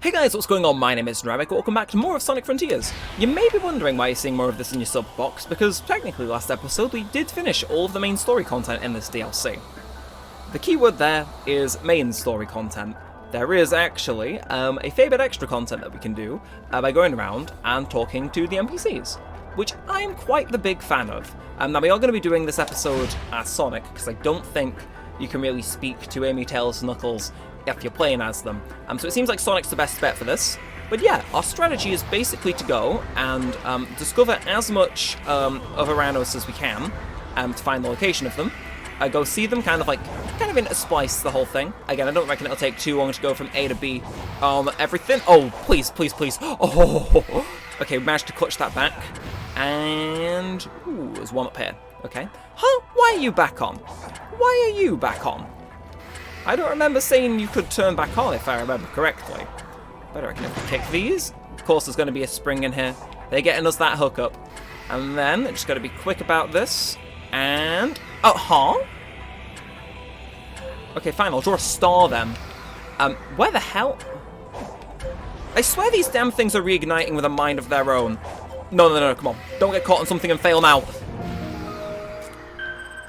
Hey guys, what's going on? My name is Neremik, welcome back to more of Sonic Frontiers. You may be wondering why you're seeing more of this in your sub box, because technically last episode we did finish all of the main story content in this DLC. The keyword there is main story content. There is actually a fair bit extra content that we can do by going around and talking to the NPCs, which I'm quite the big fan of. Now we are going to be doing this episode as Sonic, because I don't think you can really speak to Amy, Tails, Knuckles if you're playing as them. So it seems like Sonic's the best bet for this. But yeah, our strategy is basically to go and discover as much of Ouranos as we can to find the location of them. Go see them, kind of intersplice the whole thing. Again, I don't reckon it'll take too long to go from A to B on everything. Oh, please, please, please. Oh, okay, we managed to clutch that back. And, ooh, there's one up here. Okay. Huh? Why are you back on? Why are you back on? I don't remember saying you could turn back on, if I remember correctly. But I reckon if we kick these, of course there's going to be a spring in here. They're getting us that hookup. And then, just got to be quick about this. And, oh, huh? Okay, fine, I'll draw a star then. Where the hell? I swear these damn things are reigniting with a mind of their own. No, come on. Don't get caught on something and fail now.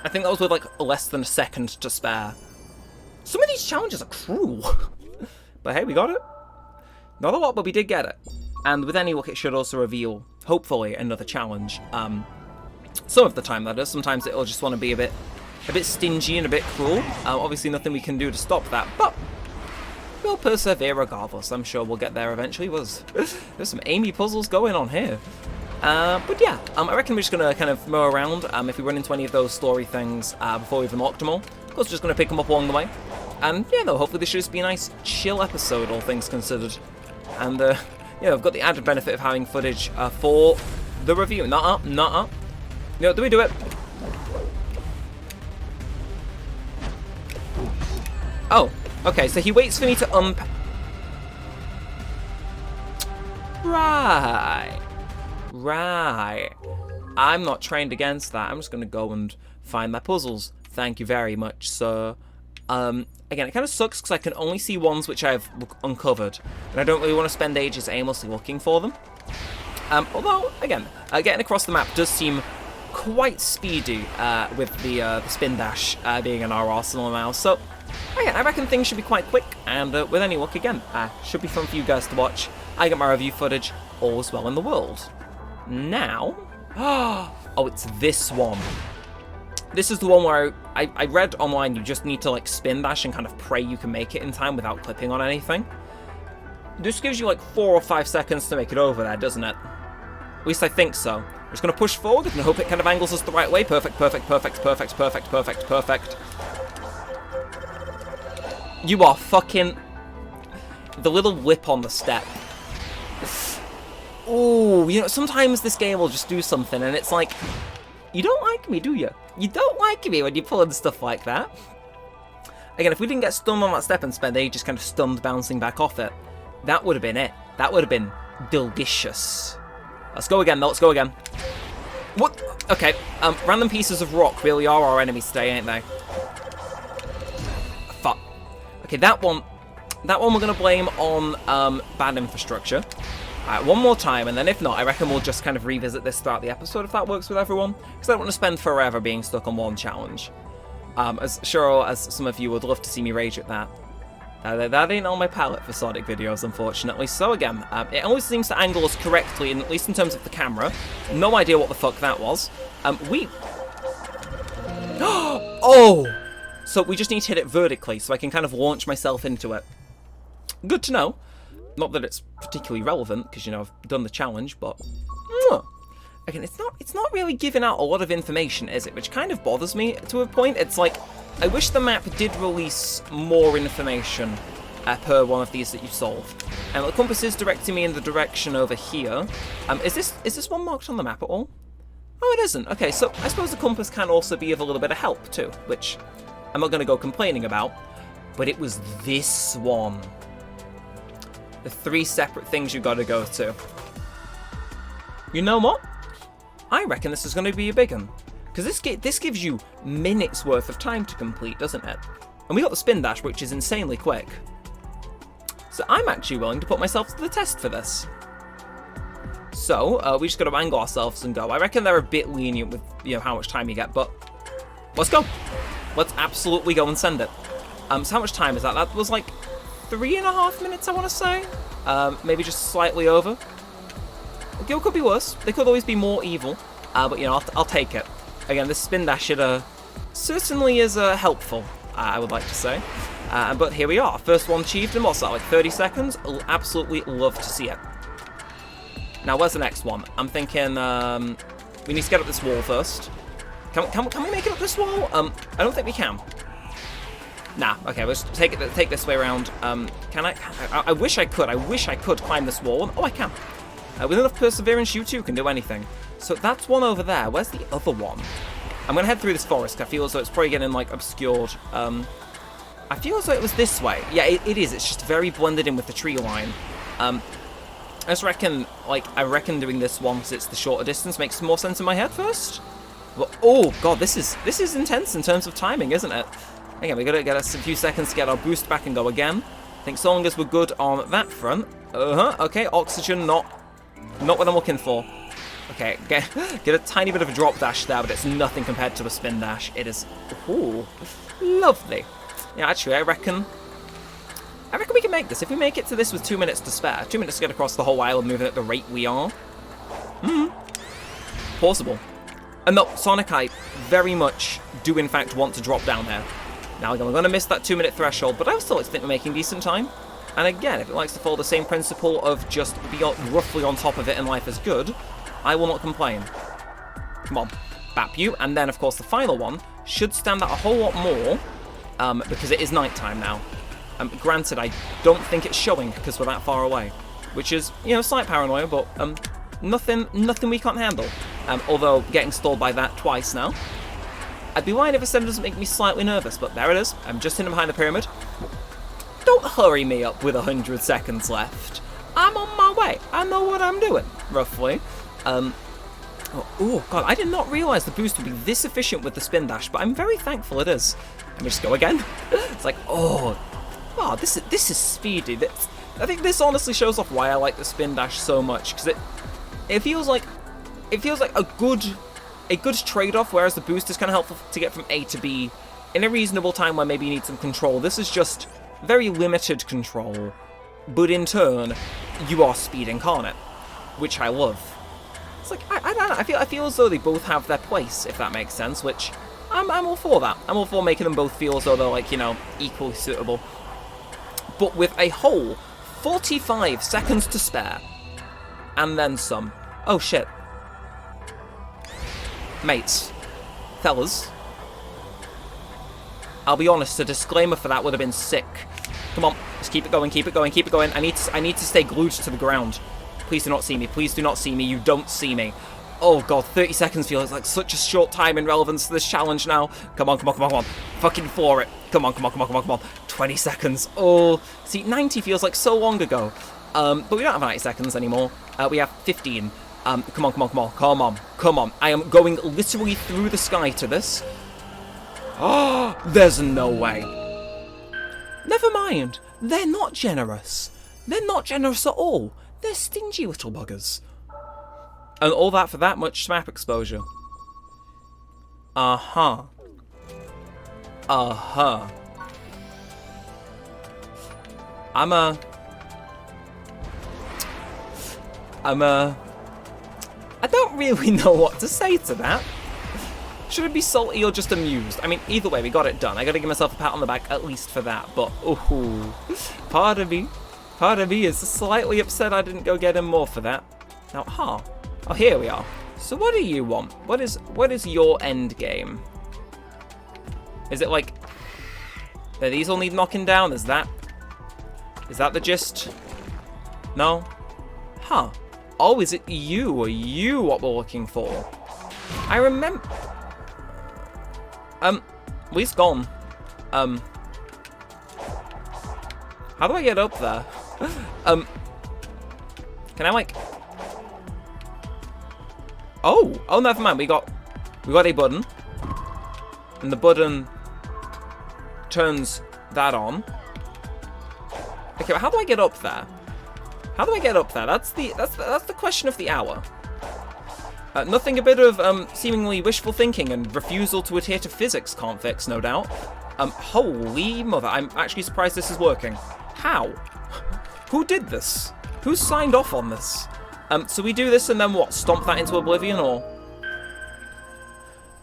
I think that was with, like, less than a second to spare. Some of these challenges are cruel. But hey, we got it. Not a lot, but we did get it. And with any luck, it should also reveal, hopefully, another challenge. Some of the time, that is. Sometimes it'll just want to be a bit stingy and a bit cruel. Obviously, nothing we can do to stop that, but we'll persevere regardless. I'm sure we'll get there eventually. There's some Amy puzzles going on here. But yeah, I reckon we're just going to kind of mow around. If we run into any of those story things before we've unlocked them all, of course, we're just going to pick them up along the way. And yeah, though, hopefully this should just be a nice, chill episode, all things considered. And yeah, I've got the added benefit of having footage for the review. Not up. No, do we do it? Oh, okay, so he waits for me to Right. I'm not trained against that. I'm just going to go and find my puzzles. Thank you very much, sir. Again, it kind of sucks because I can only see ones which I've uncovered, and I don't really want to spend ages aimlessly looking for them. Although, again, getting across the map does seem quite speedy with the spin dash being in our arsenal now. So, again, I reckon things should be quite quick, and with any luck, again, should be fun for you guys to watch. I get my review footage, all is well in the world. Now, oh, it's this one. This is the one where I read online you just need to like spin dash and kind of pray you can make it in time without clipping on anything. This gives you like 4 or 5 seconds to make it over there, doesn't it? At least I think so. I'm just going to push forward and hope it kind of angles us the right way. Perfect. You are fucking... The little lip on the step. Ooh, you know, sometimes this game will just do something and it's like... You don't like me, do you? You don't like me when you're pulling stuff like that. Again, if we didn't get stunned on that step and spend ages kind of stunned bouncing back off it, that would have been it. That would have been delicious. Let's go again, though. Let's go again. What? Okay, random pieces of rock really are our enemies today, ain't they? Fuck. Okay, that one we're going to blame on bad infrastructure. Alright, one more time, and then if not, I reckon we'll just kind of revisit this throughout the episode if that works with everyone, because I don't want to spend forever being stuck on one challenge. As sure as some of you would love to see me rage at that. That ain't on my palette for Sonic videos, unfortunately. So again, it always seems to angle us correctly, at least in terms of the camera. No idea what the fuck that was. Oh! So we just need to hit it vertically, so I can kind of launch myself into it. Good to know. Not that it's particularly relevant, because, you know, I've done the challenge, but... Again, it's not really giving out a lot of information, is it? Which kind of bothers me to a point. It's like, I wish the map did release more information per one of these that you solve. And the compass is directing me in the direction over here. Is this one marked on the map at all? Oh, it isn't. Okay, so I suppose the compass can also be of a little bit of help, too, which I'm not going to go complaining about. But it was this one. The 3 separate things you gotta go to. You know what? I reckon this is going to be a big one. Because this gives you minutes worth of time to complete, doesn't it? And we got the spin dash, which is insanely quick. So I'm actually willing to put myself to the test for this. So, we just gotta angle ourselves and go. I reckon they're a bit lenient with, you know, how much time you get, but let's go. Let's absolutely go and send it. So how much time is that? That was like 3.5 minutes, I want to say. Maybe just slightly over. Okay, it could be worse. They could always be more evil. But, you know, I'll take it. Again, this spin dash certainly is helpful, I would like to say. But here we are. First one achieved in what's that, like 30 seconds? I'll absolutely love to see it. Now, where's the next one? I'm thinking we need to get up this wall first. Can we make it up this wall? I don't think we can. Nah, okay, let's take this way around. Can I? I wish I could. I wish I could climb this wall. Oh, I can. With enough perseverance, you too can do anything. So that's one over there. Where's the other one? I'm going to head through this forest. I feel as though it's probably getting, like, obscured. I feel as though it was this way. Yeah, it is. It's just very blended in with the tree line. I just reckon, like, doing this one, because it's the shorter distance, makes more sense in my head first. But, oh, God, this is intense in terms of timing, isn't it? Again, we got to get us a few seconds to get our boost back and go again. I think so long as we're good on that front. Okay, oxygen, not what I'm looking for. Okay, get a tiny bit of a drop dash there, but it's nothing compared to a spin dash. It is, ooh, lovely. Yeah, actually, I reckon we can make this. If we make it to this with 2 minutes to spare, 2 minutes to get across the whole island moving at the rate we are. Possible. And no, Sonic, I very much do in fact want to drop down here. Now again, we're going to miss that 2 minute threshold, but I still like to think we're making decent time. And again, if it likes to follow the same principle of just be roughly on top of it and life is good, I will not complain. Come on, bap you. And then, of course, the final one should stand out a whole lot more, because it is nighttime now. Granted, I don't think it's showing because we're that far away, which is, you know, slight paranoia, but nothing we can't handle. Although getting stalled by that twice now. I'd be lying if I said it doesn't make me slightly nervous, but there it is. I'm just hidden behind the pyramid. Don't hurry me up with 100 seconds left. I'm on my way. I know what I'm doing, roughly. Oh, God, I did not realise the boost would be this efficient with the spin dash, but I'm very thankful it is. Let me just go again. It's like, oh, this is speedy. I think this honestly shows off why I like the spin dash so much, because it feels like a good trade-off, whereas the boost is kind of helpful to get from A to B in a reasonable time where maybe you need some control. This is just very limited control, but in turn, you are speed incarnate, which I love. It's like, I don't know, I feel as though they both have their place, if that makes sense, which I'm all for that. I'm all for making them both feel as though they're, like, you know, equally suitable. But with a whole 45 seconds to spare, and then some. Oh, shit. Mates, fellas, I'll be honest, a disclaimer for that would have been sick. Come on, just keep it going, keep it going, keep it going. I need to stay glued to the ground. Please do not see me, please do not see me, you don't see me. Oh God, 30 seconds feels like such a short time in relevance to this challenge now. Come on, come on, come on, come on. Fucking floor it. Come on, come on, come on, come on, come on. 20 seconds. Oh, see, 90 feels like so long ago. But we don't have 90 seconds anymore. We have 15. Come on, come on, come on, come on, come on. I am going literally through the sky to this. Oh, there's no way. Never mind. They're not generous. They're not generous at all. They're stingy little buggers. And all that for that much map exposure. Uh-huh. Uh-huh. I don't really know what to say to that. Should it be salty or just amused? I mean, either way, we got it done. I gotta give myself a pat on the back at least for that. But, ooh, part of me is slightly upset I didn't go get him more for that. Now, oh, here we are. So what do you want? What is your end game? Is it like, these all need knocking down? Is that the gist? No? Huh. Oh, is it you? Are you what we're looking for? I remember... Lee's gone. How do I get up there? Can I, like... Oh, never mind. We got a button. And the button turns that on. Okay, but how do I get up there? How do I get up there? That's the question of the hour. Nothing a bit of seemingly wishful thinking and refusal to adhere to physics can't fix, no doubt. Holy mother, I'm actually surprised this is working. How? Who did this? Who signed off on this? So we do this and then what? Stomp that into oblivion, or?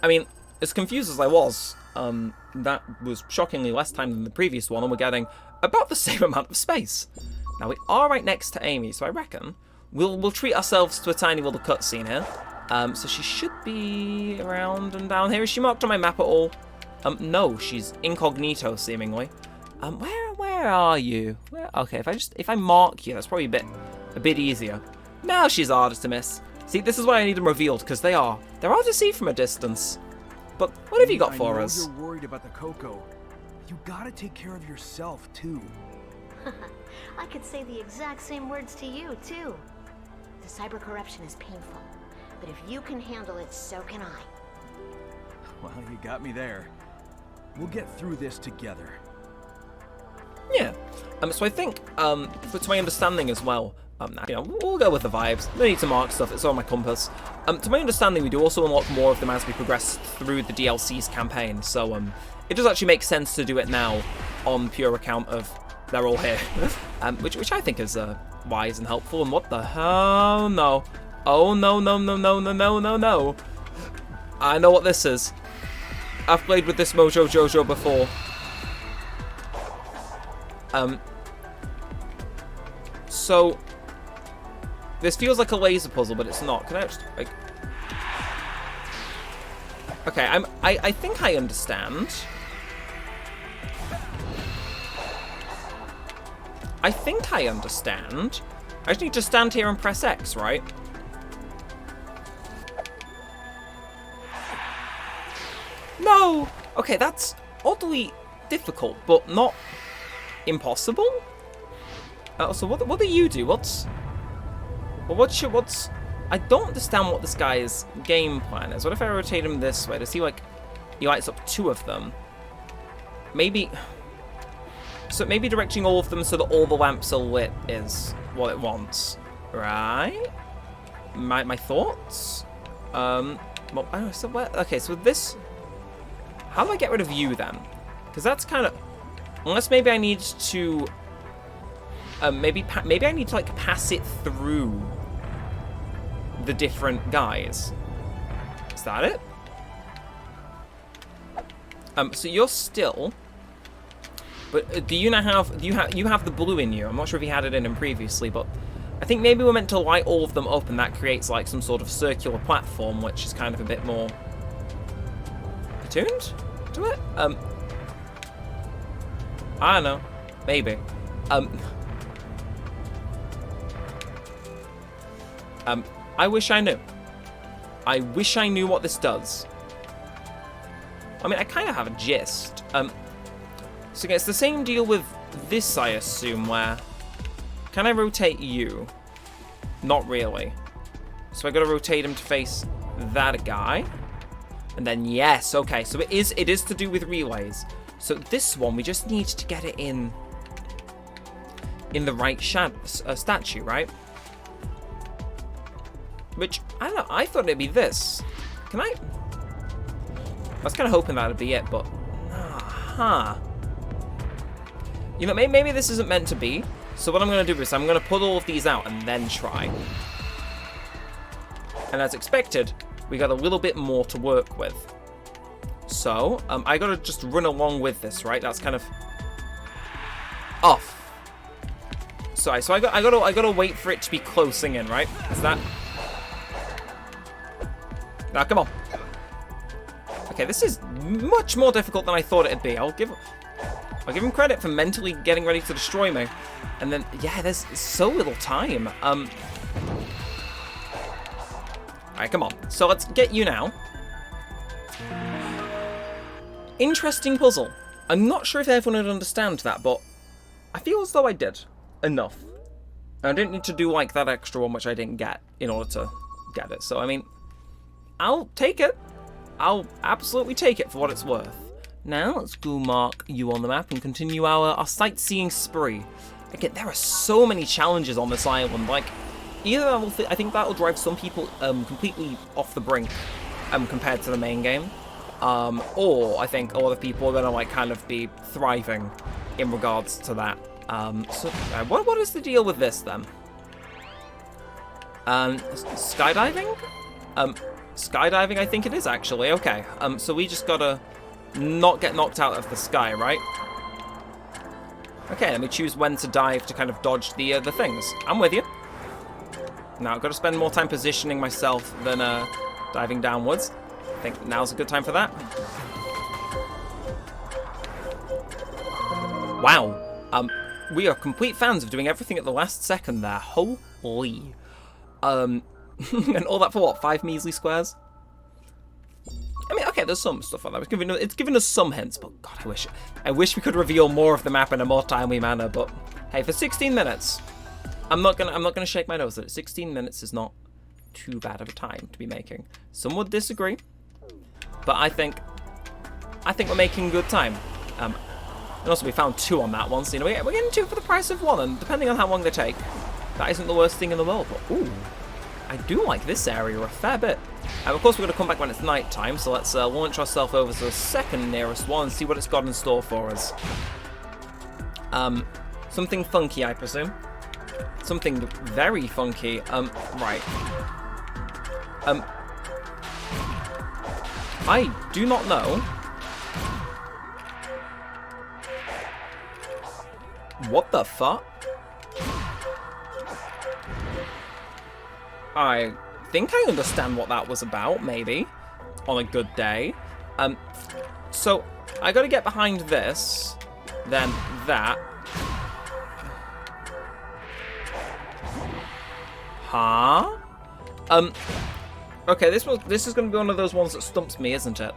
I mean, as confused as I was, that was shockingly less time than the previous one, and we're getting about the same amount of space. Now, we are right next to Amy, so I reckon we'll treat ourselves to a tiny little cutscene here. So she should be around and down here. Is she marked on my map at all? No, she's incognito, seemingly. Where are you? Okay, if I mark you, that's probably a bit easier. Now she's harder to miss. See, this is why I need them revealed, because they're hard to see from a distance. But what have you got for us? You're worried about the Koko. You gotta take care of yourself too. I could say the exact same words to you too. The cyber corruption is painful, but if you can handle it, so can I. Well, you got me there. We'll get through this together. Yeah. So I think, to my understanding as well, we'll go with the vibes. No need to mark stuff, it's on my compass. To my understanding, we do also unlock more of them as we progress through the DLC's campaign, so it does actually make sense to do it now on pure account of they're all here. which I think is wise and helpful, and what the hell? No. Oh, no. I know what this is. I've played with this Mojo Jojo before. So this feels like a laser puzzle, but it's not. Can I just, like... Okay, I think I understand. I think I understand. I just need to stand here and press X, right? No! Okay, that's oddly difficult, but not impossible? So what do you do? What's... I don't understand what this guy's game plan is. What if I rotate him this way? Does he, like... He lights up two of them. Maybe... So maybe directing all of them so that all the lamps are lit is what it wants. Right? My thoughts? Well, so where... Okay, so this... How do I get rid of you, then? Because that's kind of... Unless maybe I need to... maybe I need to, like, pass it through the different guys. Is that it? So you're still... But do you now have... you have the blue in you? I'm not sure if you had it in previously, but... I think maybe we're meant to light all of them up, and that creates, like, some sort of circular platform, which is kind of a bit more... attuned to it? I don't know. Maybe. I wish I knew. I wish I knew what this does. I mean, I kind of have a gist. So it's the same deal with this, I assume, where... Can I rotate you? Not really. So I gotta rotate him to face that guy. And then, yes, okay. So it is to do with relays. So this one, we just need to get it in the right statue, right? Which, I don't know, I thought it'd be this. Can I... I was kind of hoping that'd be it, but... You know, maybe this isn't meant to be. So what I'm going to do is I'm going to put all of these out and then try. And as expected, we got a little bit more to work with. So, I got to just run along with this, right? That's kind of... off. Sorry, so I got to wait for it to be closing in, right? Is that... Now, come on. Okay, this is much more difficult than I thought it'd be. I'll give him credit for mentally getting ready to destroy me. And then, yeah, there's so little time. Alright, come on. So let's get you now. Interesting puzzle. I'm not sure if everyone would understand that, but I feel as though I did. Enough. I didn't need to do, like, that extra one, which I didn't get in order to get it. So, I mean... I'll take it. I'll absolutely take it for what it's worth. Now, let's go mark you on the map and continue our sightseeing spree. Again, there are so many challenges on this island. Like, either I think that'll drive some people completely off the brink compared to the main game, or I think a lot of people are gonna like kind of be thriving in regards to that. What is the deal with this then? Skydiving? Skydiving, I think it is actually. Okay. So we just gotta not get knocked out of the sky, right? Okay, let me choose when to dive to kind of dodge the things. I'm with you. Now, I've got to spend more time positioning myself than diving downwards. I think now's a good time for that. Wow. We are complete fans of doing everything at the last second there. Holy. And all that for what? 5 measly squares? I mean, okay, there's some stuff on that. It's given us some hints, but God, I wish we could reveal more of the map in a more timely manner. But hey, for 16 minutes, I'm not gonna shake my nose at it. 16 minutes is not too bad of a time to be making. Some would disagree, but I think we're making good time. And also, we found 2 on that one, so you know we're getting 2 for the price of 1, and depending on how long they take, that isn't the worst thing in the world. But ooh, I do like this area a fair bit. Of course, we're going to come back when it's night time, so let's launch ourselves over to the second nearest one and see what it's got in store for us. Something funky, I presume. Something very funky. Right. I do not know what the fuck? I think I understand what that was about, maybe, on a good day. So I gotta get behind this, then that. Huh? Okay, this is gonna be one of those ones that stumps me, isn't it?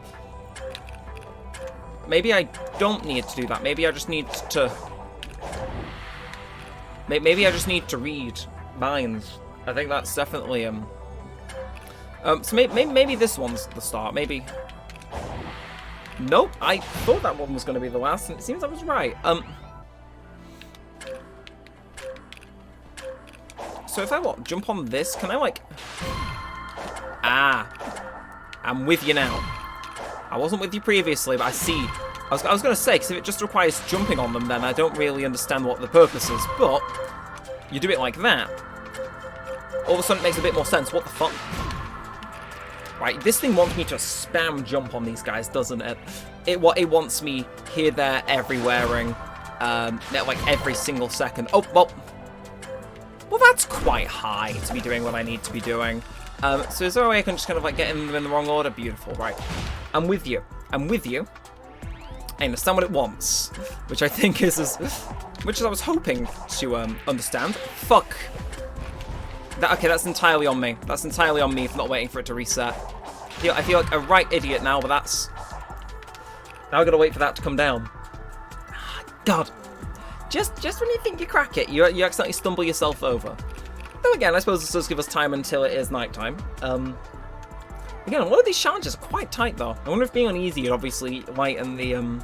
Maybe I don't need to do that. Maybe I just need to. Maybe I just need to read minds. I think that's definitely so maybe this one's the start. Maybe. Nope. I thought that one was going to be the last, and it seems I was right. So if I jump on this, can I like? I'm with you now. I wasn't with you previously, but I see. I was going to say, because if it just requires jumping on them, then I don't really understand what the purpose is. But you do it like that. All of a sudden it makes a bit more sense. What the fuck? Right, this thing wants me to spam jump on these guys, doesn't it? It wants me here, there, everywhere-ing, like every single second. Oh, well, that's quite high to be doing what I need to be doing. So is there a way I can just kind of like get them in the wrong order? Beautiful, right. I'm with you. I'm with you. I understand what it wants, which I think is which I was hoping to understand. Fuck. Okay, that's entirely on me. That's entirely on me for not waiting for it to reset. I feel like a right idiot now, but that's... Now I've got to wait for that to come down. God. Just when you think you crack it, you accidentally stumble yourself over. Though again, I suppose this does give us time until it is nighttime. Again, a lot of these challenges are quite tight, though. I wonder if being on easy would obviously lighten the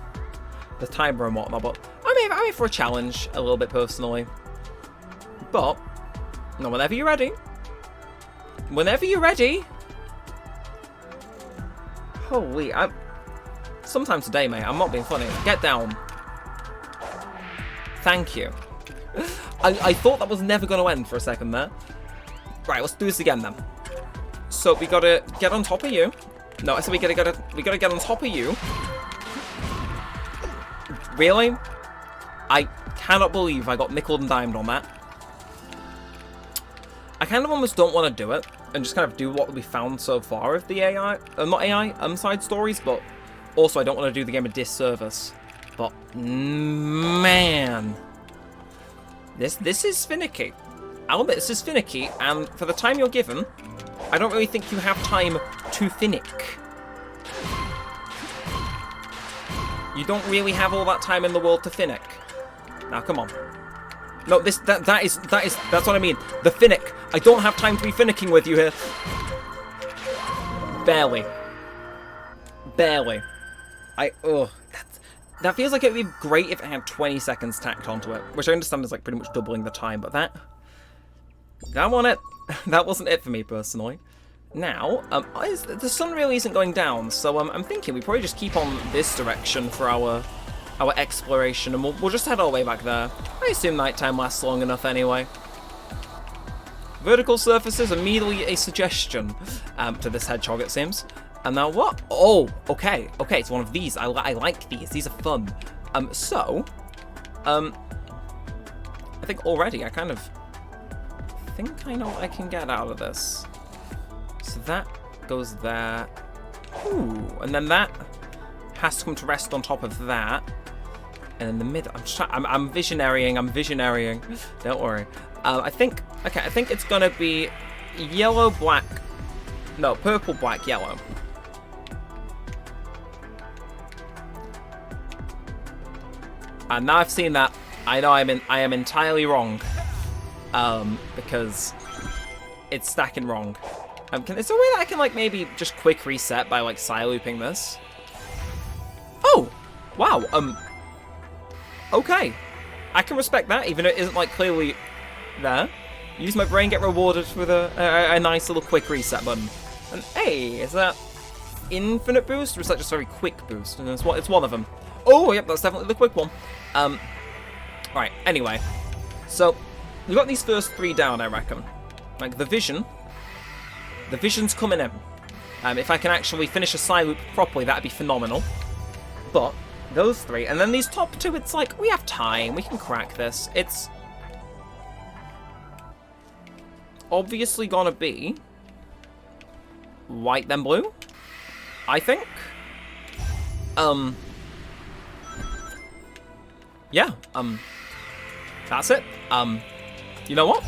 timer and whatnot, but I'm in for a challenge a little bit personally. But... No, whenever you're ready. Whenever you're ready. Holy, sometime today, mate. I'm not being funny. Get down. Thank you. I thought that was never going to end for a second there. Right, let's do this again then. So we gotta get on top of you. No, I said we gotta get on top of you. Really? I cannot believe I got nickeled and dimed on that. I kind of almost don't want to do it and just kind of do what we found so far of the AI, not AI, side stories, but also I don't want to do the game a disservice. But man, this is finicky. I'll admit this is finicky, and for the time you're given, I don't really think you have time to finick. You don't really have all that time in the world to finick. Now, come on. No, that's what I mean. The finnick. I don't have time to be finicking with you here. Barely. That feels like it would be great if it had 20 seconds tacked onto it, which I understand is like pretty much doubling the time, but that wasn't it. That wasn't it for me personally. Now, the sun really isn't going down, so I'm thinking we probably just keep on this direction for our exploration, and we'll just head all the way back there. I assume nighttime lasts long enough anyway. Vertical surfaces, immediately a suggestion to this hedgehog, it seems. And now what? Oh, okay, it's one of these. I like these. These are fun. I think already I kind of think I know what I can get out of this. So that goes there. Ooh, and then that has to come to rest on top of that. And in the middle, I'm visionarying. Don't worry. I think it's gonna be yellow, black. No, purple, black, yellow. And now I've seen that, I know I am entirely wrong, because it's stacking wrong. Is there a way that I can like maybe just quick reset by like side looping this? Oh, wow. Okay, I can respect that, even though it isn't like clearly there. Use my brain, get rewarded with a nice little quick reset button. And hey, is that infinite boost or is that just a very quick boost? And it's one of them. Oh, yep, that's definitely the quick one. Right, anyway. So, we've got these first 3 down, I reckon. Like, the vision's coming in. If I can actually finish a side loop properly, that'd be phenomenal. But, those 3, and then these top 2, it's like, we have time, we can crack this. It's obviously gonna be white then blue, I think. Yeah, that's it. You know what?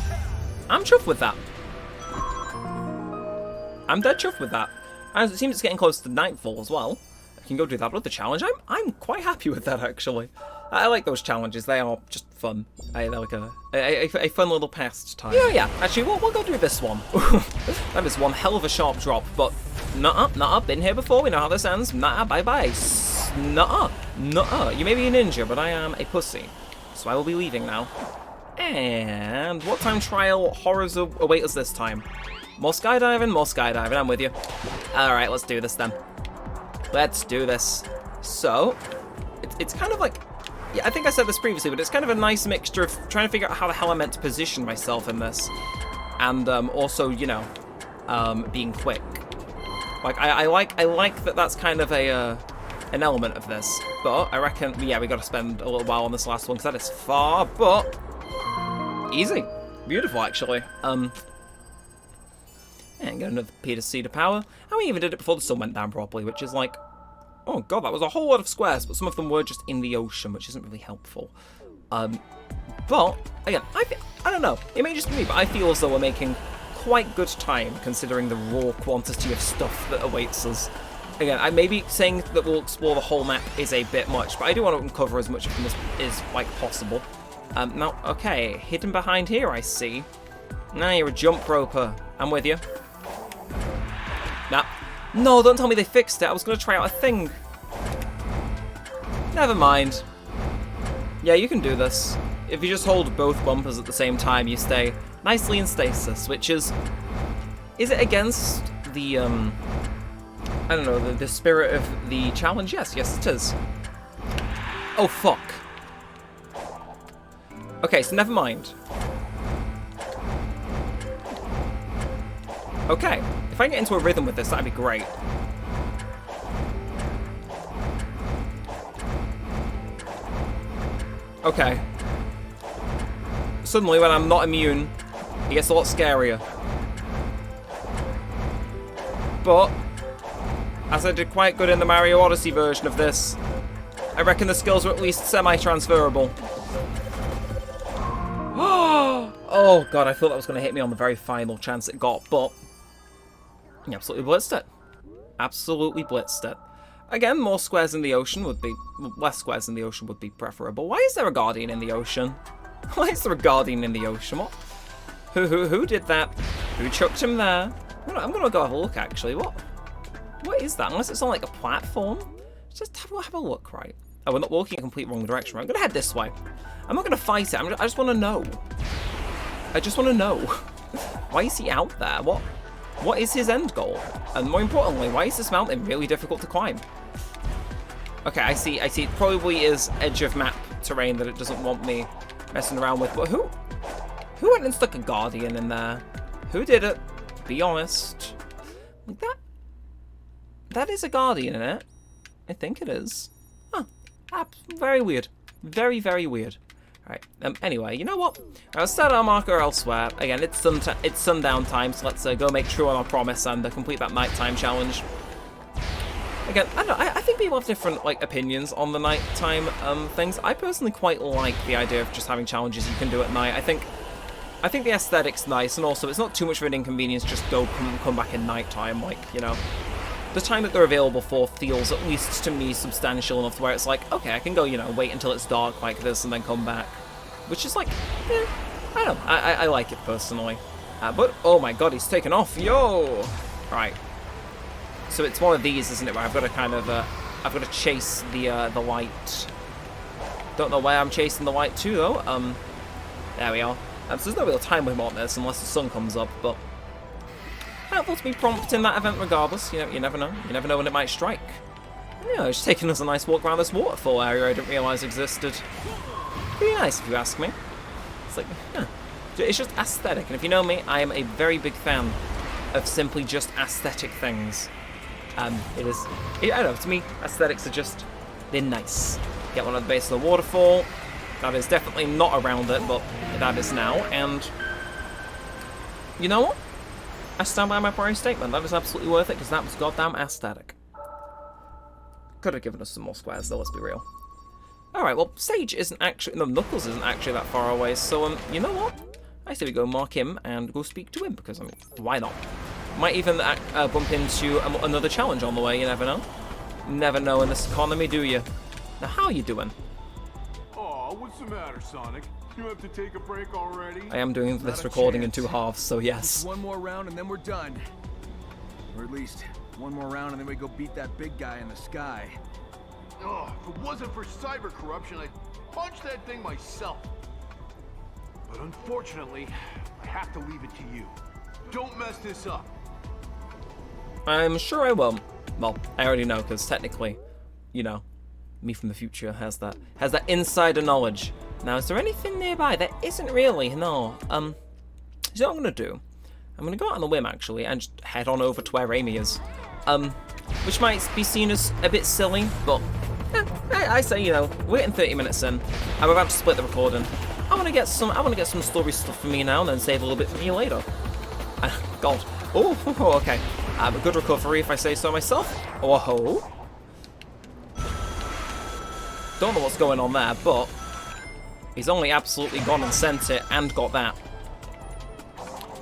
I'm chuffed with that. I'm dead chuffed with that. And it seems it's getting close to nightfall as well. I can go do that other challenge. I'm quite happy with that, actually. I like those challenges. They are just fun. They're like a fun little pastime. Yeah. Actually, we'll go do this one. That is one hell of a sharp drop, but nuh-uh. Been here before. We know how this ends. Nuh-uh. Bye-bye. Nuh-uh. You may be a ninja, but I am a pussy. So I will be leaving now. And what time trial horrors await us this time? More skydiving. I'm with you. Alright, let's do this then. Let's do this. So, it's kind of like... Yeah, I think I said this previously, but it's kind of a nice mixture of trying to figure out how the hell I'm meant to position myself in this. And also, you know, being quick. Like, I like that that's kind of an element of this. But I reckon, yeah, we got to spend a little while on this last one, because that is far, but... easy. Beautiful, actually. And get another Peter C to power. And we even did it before the sun went down properly, which is like... oh god, that was a whole lot of squares, but some of them were just in the ocean, which isn't really helpful. But, again, I don't know. It may just be me, but I feel as though we're making quite good time, considering the raw quantity of stuff that awaits us. Again, I may be saying that we'll explore the whole map is a bit much, but I do want to uncover as much of them as is, like, possible. Now, okay, hidden behind here, I see. Now you're a jump roper. I'm with you. Nah. No, don't tell me they fixed it. I was going to try out a thing. Never mind. Yeah, you can do this. If you just hold both bumpers at the same time, you stay nicely in stasis, which is... is it against the, I don't know, the spirit of the challenge? Yes, it is. Oh, fuck. Okay, so never mind. Okay, if I can get into a rhythm with this, that'd be great. Okay. Suddenly, when I'm not immune, it gets a lot scarier. But, as I did quite good in the Mario Odyssey version of this, I reckon the skills are at least semi-transferable. Oh god, I thought that was going to hit me on the very final chance it got, but... he absolutely blitzed it. Absolutely blitzed it. Again, more squares in the ocean would be... less squares in the ocean would be preferable. Why is there a guardian in the ocean? Why is there a guardian in the ocean? What? Who did that? Who chucked him there? I'm gonna go have a look, actually. What is that? Unless it's on, like, a platform? Just have a look, right? Oh, we're not walking in a complete wrong direction. Right? I'm gonna head this way. I'm not gonna fight it. I just want to know. I just want to know. Why is he out there? What is his end goal? And more importantly, why is this mountain really difficult to climb? Okay, I see. It probably is edge of map terrain that it doesn't want me messing around with. But who went and stuck a guardian in there? Who did it? Be honest. Like that is a guardian in it. I think it is. Huh. Very weird. Very, very weird. Alright, anyway, you know what? I'll set our marker elsewhere. Again, it's sundown time, so let's go make true on our promise and complete that nighttime challenge. Again, I don't know, I think people have different, like, opinions on the nighttime things. I personally quite like the idea of just having challenges you can do at night. I think the aesthetic's nice, and also it's not too much of an inconvenience just come back in nighttime, like, you know. The time that they're available for feels, at least to me, substantial enough where it's like, okay, I can go, you know, wait until it's dark like this and then come back. Which is like, I don't know, I like it personally. But, oh my god, he's taken off, yo! Right. So it's one of these, isn't it, where I've got to kind of, I've got to chase the light. Don't know why I'm chasing the light too, though. There we are. So there's no real time limit on this unless the sun comes up, but helpful to be prompt in that event regardless. You know, you never know. You never know when it might strike. Yeah, just taking us a nice walk around this waterfall area I didn't realise existed. Pretty nice, if you ask me. It's like, yeah. It's just aesthetic, and if you know me, I am a very big fan of simply just aesthetic things. It is, I don't know, to me, aesthetics are just, they're nice. Get one at the base of the waterfall. That is definitely not around it, but that is now, and you know what? I stand by my prior statement. That is absolutely worth it, because that was goddamn aesthetic. Could have given us some more squares, though, let's be real. Alright, well, Sage isn't actually... No, Knuckles isn't actually that far away, so, you know what? I say we go mark him and go speak to him, because, I mean, why not? Might even bump into another challenge on the way, you never know. Never know in this economy, do you? Now, how are you doing? Aw, what's the matter, Sonic? You have to take a break already? I am doing this recording in 2 halves, so yes. Just one more round and then we're done. Or at least, one more round and then we go beat that big guy in the sky. Oh, if it wasn't for cyber corruption, I'd punch that thing myself. But unfortunately, I have to leave it to you. Don't mess this up. I'm sure I won't. Well, I already know, because technically, you know, me from the future has that insider knowledge. Now, is there anything nearby? There isn't really, no. So what I'm gonna do, I'm gonna go out on a whim, actually, and just head on over to where Amy is. Which might be seen as a bit silly, but I say, you know, we're getting 30 minutes in. I'm about to split the recording. I want to get some story stuff for me now, and then save a little bit for me later. God. Oh, okay. A good recovery, if I say so myself. Whoa. Don't know what's going on there, but he's only absolutely gone and sent it and got that.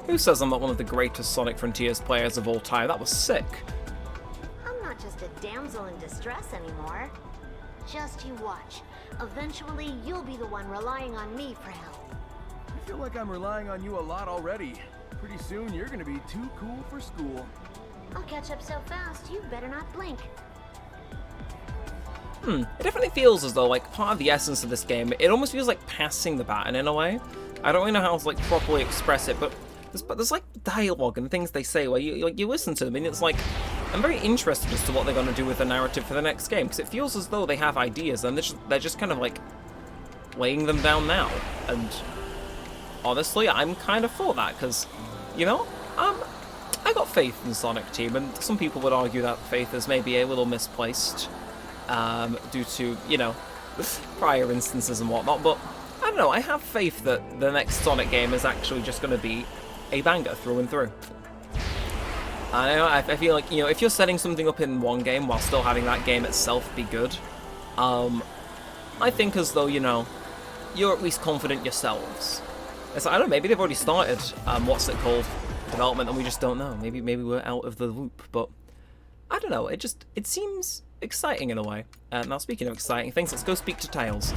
Who says I'm not one of the greatest Sonic Frontiers players of all time? That was sick. I'm not just a damsel in distress anymore. Just you watch. Eventually, you'll be the one relying on me for help. I feel like I'm relying on you a lot already. Pretty soon, you're gonna be too cool for school. I'll catch up so fast, you better not blink. It definitely feels as though, like, part of the essence of this game, it almost feels like passing the baton in a way. I don't really know how to, like, properly express it, but there's like, dialogue and things they say where you listen to them, and it's like, I'm very interested as to what they're going to do with the narrative for the next game, because it feels as though they have ideas, and they're just kind of, like, laying them down now. And honestly, I'm kind of for that, because, you know, I got faith in Sonic Team, and some people would argue that faith is maybe a little misplaced, due to, you know, prior instances and whatnot, but I don't know, I have faith that the next Sonic game is actually just going to be a banger through and through. I feel like, you know, if you're setting something up in one game while still having that game itself be good, I think as though, you know, you're at least confident yourselves. It's like, I don't know, maybe they've already started, what's it called, development, and we just don't know. Maybe we're out of the loop, but I don't know, it seems exciting in a way. Now, speaking of exciting things, let's go speak to Tails.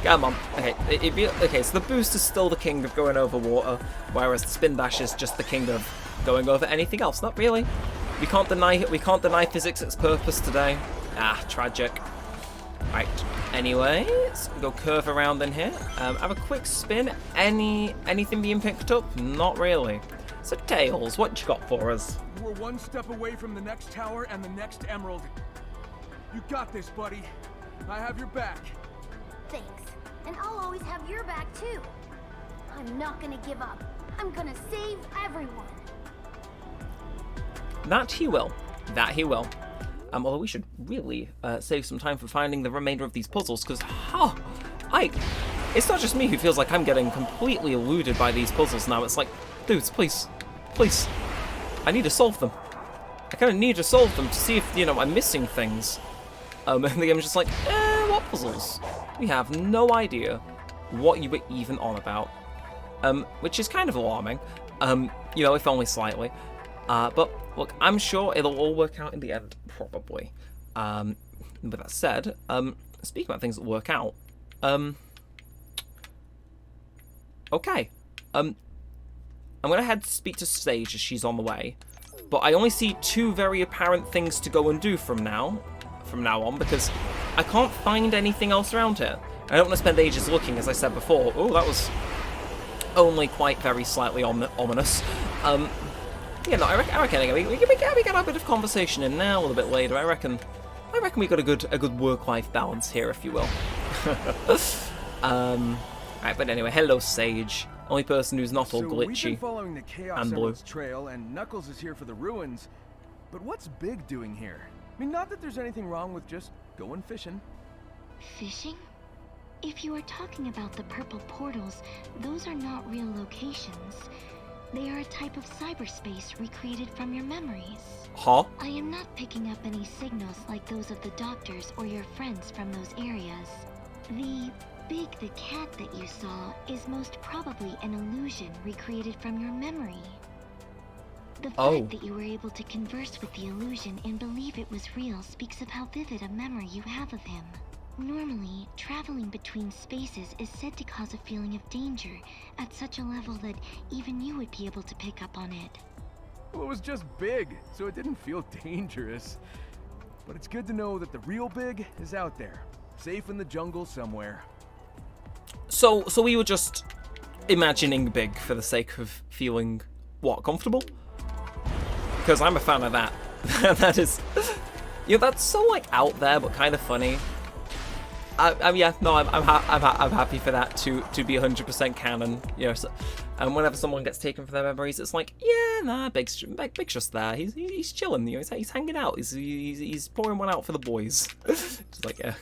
Come on. Okay, so the boost is still the king of going over water, whereas the spin dash is just the king of going over anything else. Not really. We can't deny physics its purpose today. Ah, tragic. Right, anyway, let's go curve around in here. Have a quick spin. Anything being picked up? Not really. So, Tails, what you got for us? We're one step away from the next tower and the next emerald. You got this, buddy. I have your back. Thanks. And I'll always have your back, too. I'm not gonna give up. I'm gonna save everyone. That he will. That he will. Although we should really save some time for finding the remainder of these puzzles, because, it's not just me who feels like I'm getting completely eluded by these puzzles now. It's like, dudes, please, I need to solve them. I kind of need to solve them to see if, I'm missing things. And the game's just like, what puzzles? We have no idea what you were even on about. Which is kind of alarming, if only slightly. But look, I'm sure it'll all work out in the end, probably. With that said, speaking about things that work out, okay. I'm gonna head to speak to Sage as she's on the way, but I only see two very apparent things to go and do from now on, because I can't find anything else around here. I don't want to spend ages looking, as I said before. Oh, that was only quite very slightly ominous. Yeah, no, I reckon we get a bit of conversation in now, a little bit later. I reckon we got a good work-life balance here, if you will. Right, but anyway, hello Sage. Only person who's not all So we've been glitchy following the Chaos and blue. Emerald's trail, and Knuckles is here for the ruins. But what's Big doing here? I mean, not that there's anything wrong with just going fishing. Fishing? If you are talking about the purple portals, those are not real locations. They are a type of cyberspace recreated from your memories. Huh? I am not picking up any signals like those of the doctors or your friends from those areas. The Big the cat that you saw is most probably an illusion recreated from your memory. The fact that you were able to converse with the illusion and believe it was real speaks of how vivid a memory you have of him. Normally, traveling between spaces is said to cause a feeling of danger at such a level that even you would be able to pick up on it. Well, it was just Big, so it didn't feel dangerous. But it's good to know that the real Big is out there, safe in the jungle somewhere. So we were just imagining Big for the sake of feeling, what, comfortable? Because I'm a fan of that. That is, that's so like out there but kind of funny. I'm happy for that to be 100% canon. So, and whenever someone gets taken for their memories, it's like, yeah, nah, Big's just there. He's chilling. He's hanging out. He's pouring one out for the boys. Just like, yeah.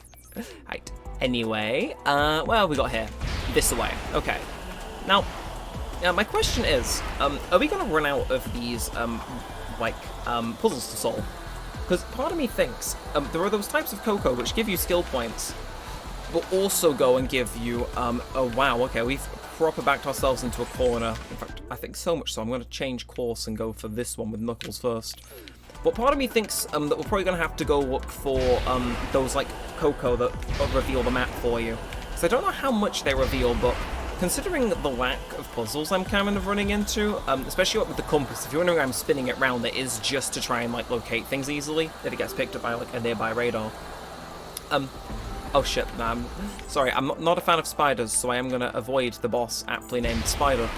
Right. Anyway, well, we got here. This way. Okay. Now, my question is, are we gonna run out of these puzzles to solve? Because part of me thinks there are those types of Koko which give you skill points, but also go and give you, oh wow, okay, we've proper backed ourselves into a corner. In fact, I think so much so I'm going to change course and go for this one with Knuckles first. But part of me thinks that we're probably going to have to go look for those like Koko that reveal the map for you. So I don't know how much they reveal, but considering the lack of puzzles I'm kind of running into, especially with the compass, if you're wondering why I'm spinning it round, it is just to try and like locate things easily, that it gets picked up by like a nearby radar. Oh shit, sorry, I'm not a fan of spiders, so I am going to avoid the boss aptly named Spider.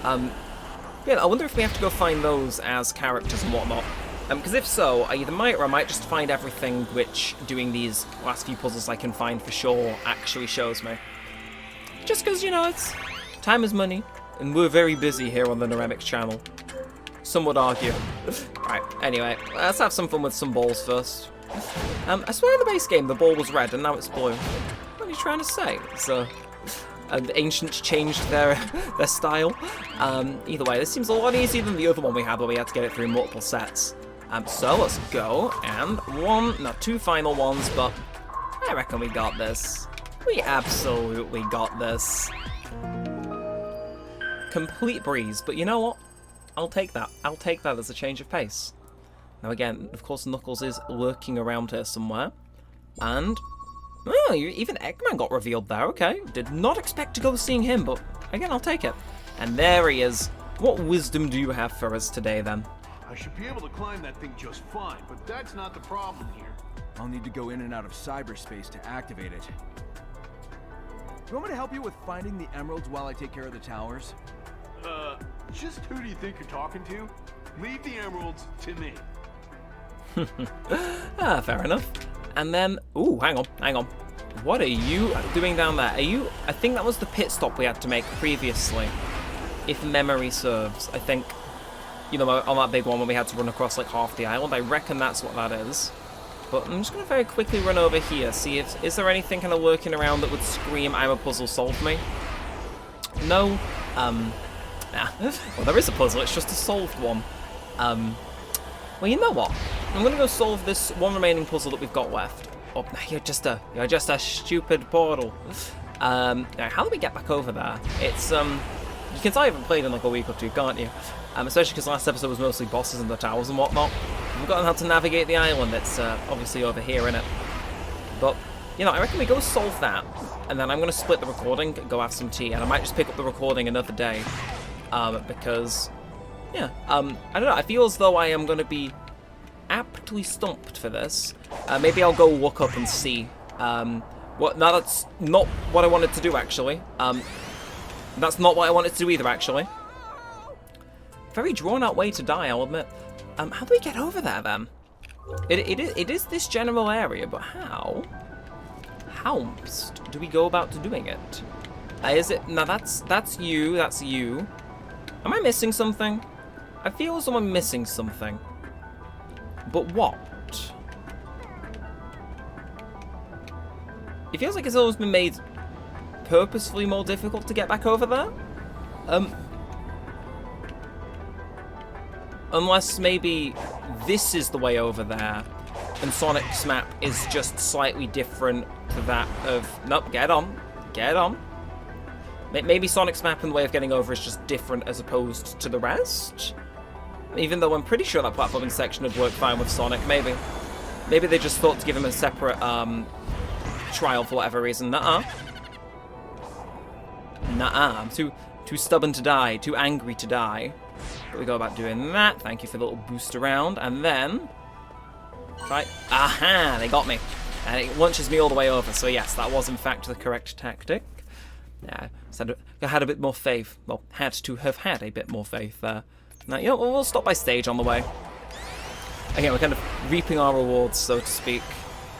Yeah, I wonder if we have to go find those as characters and whatnot. Because if so, I either might or I might just find everything which doing these last few puzzles I can find for sure actually shows me. Just because, it's time is money, and we're very busy here on the Neremik channel. Some would argue. Right, anyway, let's have some fun with some balls first. I swear in the base game the ball was red and now it's blue. What are you trying to say? So, the ancients changed their style. Either way, this seems a lot easier than the other one we had where we had to get it through multiple sets. So let's go, and two final ones, but I reckon we got this. We absolutely got this. Complete breeze, but you know what? I'll take that. I'll take that as a change of pace. Now again, of course Knuckles is lurking around here somewhere. And, even Eggman got revealed there, okay. Did not expect to go seeing him, but again, I'll take it. And there he is. What wisdom do you have for us today then? I should be able to climb that thing just fine, but that's not the problem here. I'll need to go in and out of cyberspace to activate it. Do you want me to help you with finding the emeralds while I take care of the towers? Just who do you think you're talking to? Leave the emeralds to me. Fair enough. And then, ooh, hang on. What are you doing down there? I think that was the pit stop we had to make previously, if memory serves. I think, you know, on that big one when we had to run across like half the island. I reckon that's what that is. But I'm just going to very quickly run over here, see if, is there anything kind of lurking around that would scream, I'm a puzzle, solve me? No? Nah. Well, there is a puzzle, it's just a solved one. Well, you know what? I'm going to go solve this one remaining puzzle that we've got left. Oh, you're just a stupid portal. Now, how do we get back over there? It's, you can tell I haven't played in like a week or two, can't you? Especially because last episode was mostly bosses and the towers and whatnot. We've forgotten how to navigate the island. It's obviously over here, innit? But, you know, I reckon we go solve that, and then I'm going to split the recording, go have some tea, and I might just pick up the recording another day. Because, yeah, I don't know, I feel as though I am going to be aptly stumped for this. Maybe I'll go look up and see. What? No, that's not what I wanted to do, actually. That's not what I wanted to do either, actually. Very drawn-out way to die, I'll admit. How do we get over there, then? It is this general area, but how? How do we go about doing it? Is it... Now, that's you. Am I missing something? I feel as though I'm missing something. But what? It feels like it's always been made purposefully more difficult to get back over there. Unless maybe this is the way over there, and Sonic's map is just slightly different to that of... Nope, get on. Maybe Sonic's map and the way of getting over is just different as opposed to the rest? Even though I'm pretty sure that platforming section would work fine with Sonic, maybe. Maybe they just thought to give him a separate trial for whatever reason. Nuh-uh. I'm too stubborn to die, too angry to die. But we go about doing that. Thank you for the little boost around. And then... Right. Aha! They got me. And it launches me all the way over. So yes, that was in fact the correct tactic. Yeah, I had a bit more faith. Well, had to have had a bit more faith there. Now, you know, we'll stop by stage on the way. Again, we're kind of reaping our rewards, so to speak.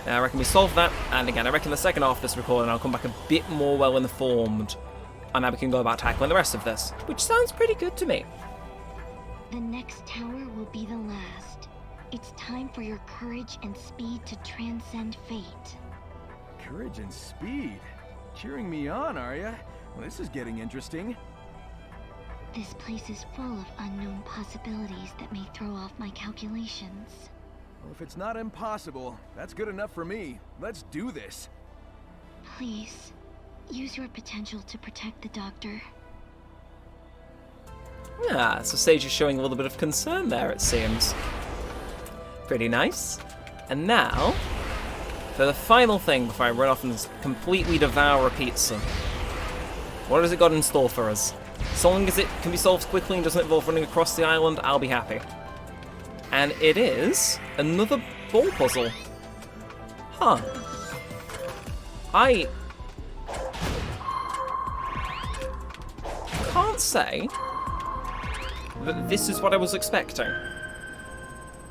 I reckon we solve that, and again, I reckon the second half of this recording I'll come back a bit more well-informed, and now we can go about tackling the rest of this, which sounds pretty good to me. The next tower will be the last. It's time for your courage and speed to transcend fate. Courage and speed? Cheering me on, are ya? Well, this is getting interesting. This place is full of unknown possibilities that may throw off my calculations. Well, if it's not impossible, that's good enough for me. Let's do this. Please, use your potential to protect the doctor. Yeah, so Sage is showing a little bit of concern there, it seems. Pretty nice. And now, for the final thing before I run off and completely devour a pizza. What has it got in store for us? So long as it can be solved quickly and doesn't involve running across the island, I'll be happy. And it is another ball puzzle. Huh. I can't say that this is what I was expecting.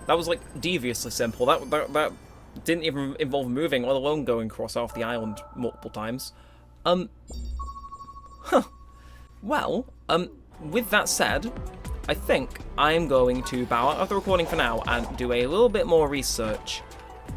That was like deviously simple. That didn't even involve moving, let alone going across half the island multiple times. Huh. Well, with that said, I think I'm going to bow out of the recording for now and do a little bit more research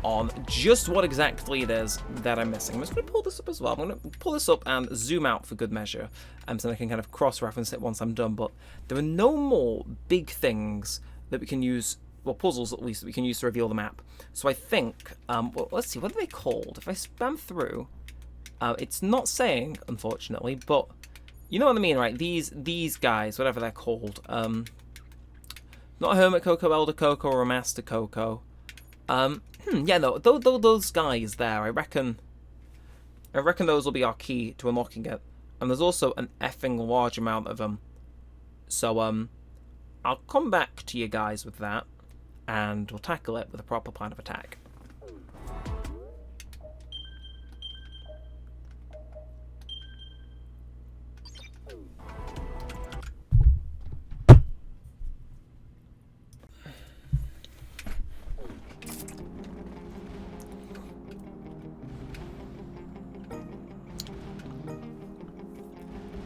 on just what exactly it is that I'm missing. I'm just going to pull this up as well. I'm going to pull this up and zoom out for good measure, so I can kind of cross-reference it once I'm done. But there are no more big things that we can use, well, puzzles at least, that we can use to reveal the map. So I think, well, let's see, what are they called? If I spam through, it's not saying, unfortunately, but you know what I mean, right? These guys, whatever they're called. Not a Hermit Koko, Elder Koko, or a Master Koko. Yeah, no, those guys there, I reckon those will be our key to unlocking it. And there's also an effing large amount of them. So, I'll come back to you guys with that, and we'll tackle it with a proper plan of attack.